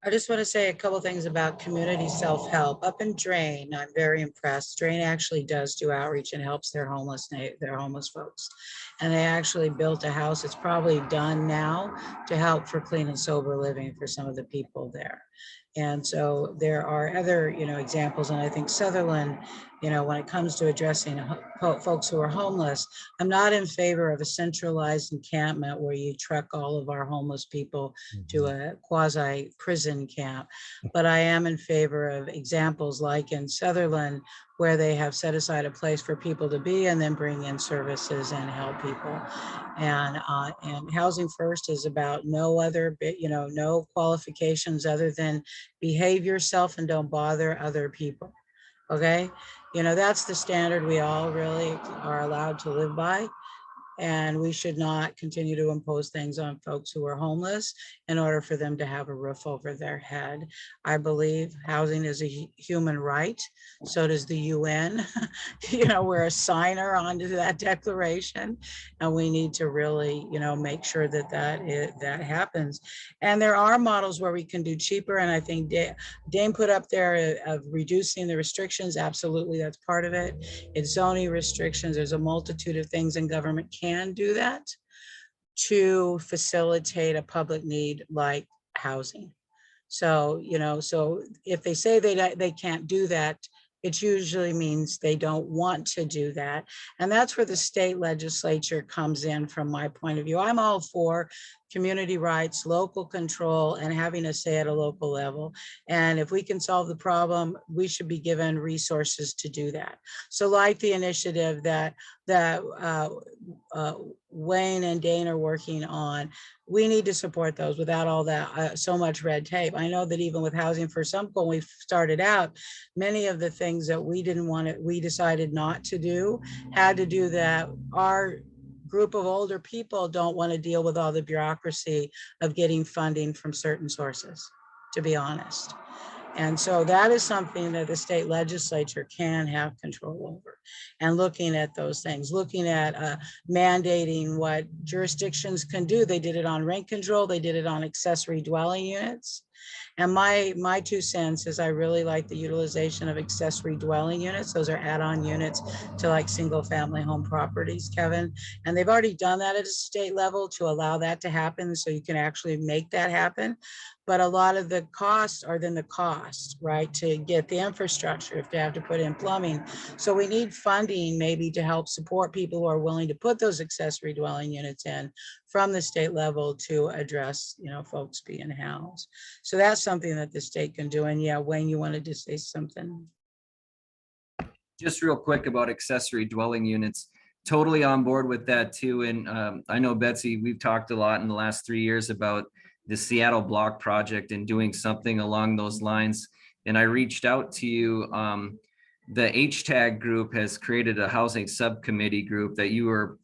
I just want to say a couple things about community self-help. Up in Drain, I'm very impressed. Drain actually does do outreach and helps their homeless folks. And they actually built a house. It's probably done now to help for clean and sober living for some of the people there. And so there are other, you know, examples. And I think Sutherland, you know, when it comes to addressing folks who are homeless, I'm not in favor of a centralized encampment where you truck all of our homeless people to a quasi prison camp. But I am in favor of examples like in Sutherland, where they have set aside a place for people to be and then bring in services and help people. And Housing First is about no other, you know, no qualifications other than behave yourself and don't bother other people. Okay. You know, that's the standard we all really are allowed to live by. And we should not continue to impose things on folks who are homeless in order for them to have a roof over their head. I believe housing is a human right. So does the UN. You know, we're a signer onto that declaration, and we need to really, you know, make sure that that happens. And there are models where we can do cheaper. And I think Dame put up there of reducing the restrictions. Absolutely, that's part of it. It's zoning restrictions. There's a multitude of things in government can do that to facilitate a public need like housing. So, you know, so if they say they can't do that, it usually means they don't want to do that. And that's where the state legislature comes in from my point of view. I'm all for community rights, local control, and having a say at a local level. And if we can solve the problem, we should be given resources to do that. So like the initiative that Wayne and Dane are working on, we need to support those without all that, so much red tape. I know that even with Housing for Some, when we started out, many of the things that we didn't want to, we decided not to do, had to do that our group of older people don't want to deal with all the bureaucracy of getting funding from certain sources, to be honest. And so that is something that the state legislature can have control over. And looking at those things, looking at mandating what jurisdictions can do. They did it on rent control. They did it on accessory dwelling units. And my 2 cents is I really like the utilization of accessory dwelling units. Those are add-on units to like single family home properties, Kevin. And they've already done that at a state level to allow that to happen. So you can actually make that happen. But a lot of the costs are then the cost, right? To get the infrastructure, if they have to put in plumbing. So we need funding maybe to help support people who are willing to put those accessory dwelling units in from the state level to address, folks being housed. So that's something that the state can do. And yeah, Wayne, you wanted to say something? Just real quick about accessory dwelling units. Totally on board with that too. And I know, Betsy, we've talked a lot in the last 3 years about the Seattle Block Project and doing something along those lines. And I reached out to you. The HTAG group has created a housing subcommittee group that you were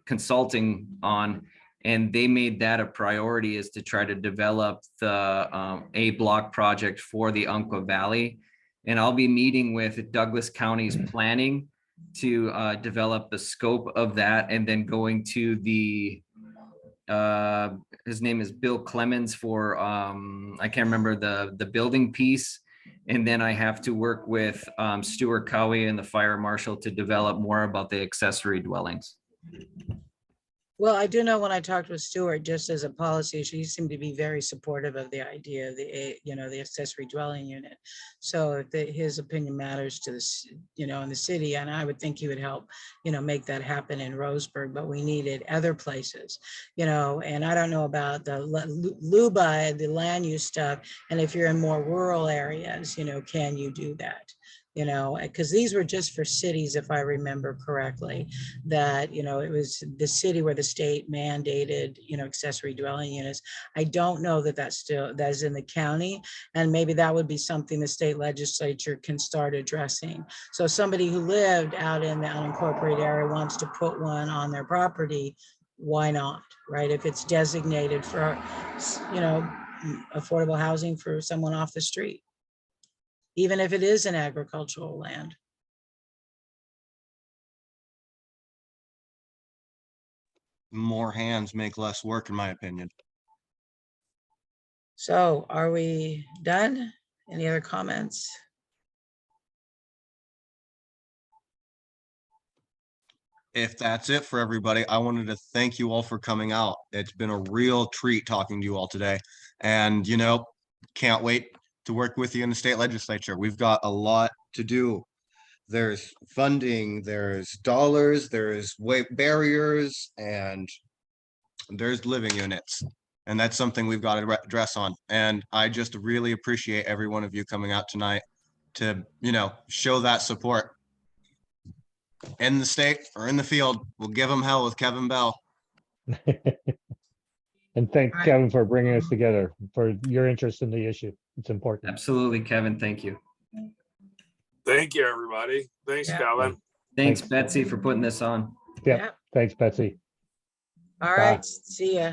consulting on. And they made that a priority, is to try to develop the A block project for the Umpqua Valley. And I'll be meeting with Douglas County's planning to develop the scope of that, and then going to the his name is Bill Clemens for I can't remember the building piece. And then I have to work with Stuart Cowie and the fire marshal to develop more about the accessory dwellings. Well, I do know when I talked with Stuart, just as a policy, she seemed to be very supportive of the idea of the accessory dwelling unit. So if his opinion matters to this, in the city, and I would think he would help, make that happen in Roseburg, but we needed other places, and I don't know about the LUBA, the land use stuff. And if you're in more rural areas, can you do that? Because these were just for cities, if I remember correctly, that, it was the city where the state mandated, accessory dwelling units. I don't know that that is in the county, and maybe that would be something the state legislature can start addressing. So somebody who lived out in the unincorporated area wants to put one on their property, why not, right? If it's designated for, affordable housing for someone off the street, even if it is an agricultural land. More hands make less work, in my opinion. So are we done? Any other comments? If that's it for everybody, I wanted to thank you all for coming out. It's been a real treat talking to you all today. And, can't wait to work with you in the state legislature. We've got a lot to do. There's funding, there's dollars, there's weight barriers, and there's living units. And that's something we've got to address on. And I just really appreciate every one of you coming out tonight to, show that support. In the state or in the field, we'll give them hell with Kevin Bell. And thank Right. Kevin for bringing us together, for your interest in the issue. It's important. Absolutely, Kevin. Thank you. Thank you, everybody. Thanks, Yeah. Kevin. Thanks, Thanks. Betsy, for putting this on. Yep. Thanks, Betsy. All Bye. right, see ya.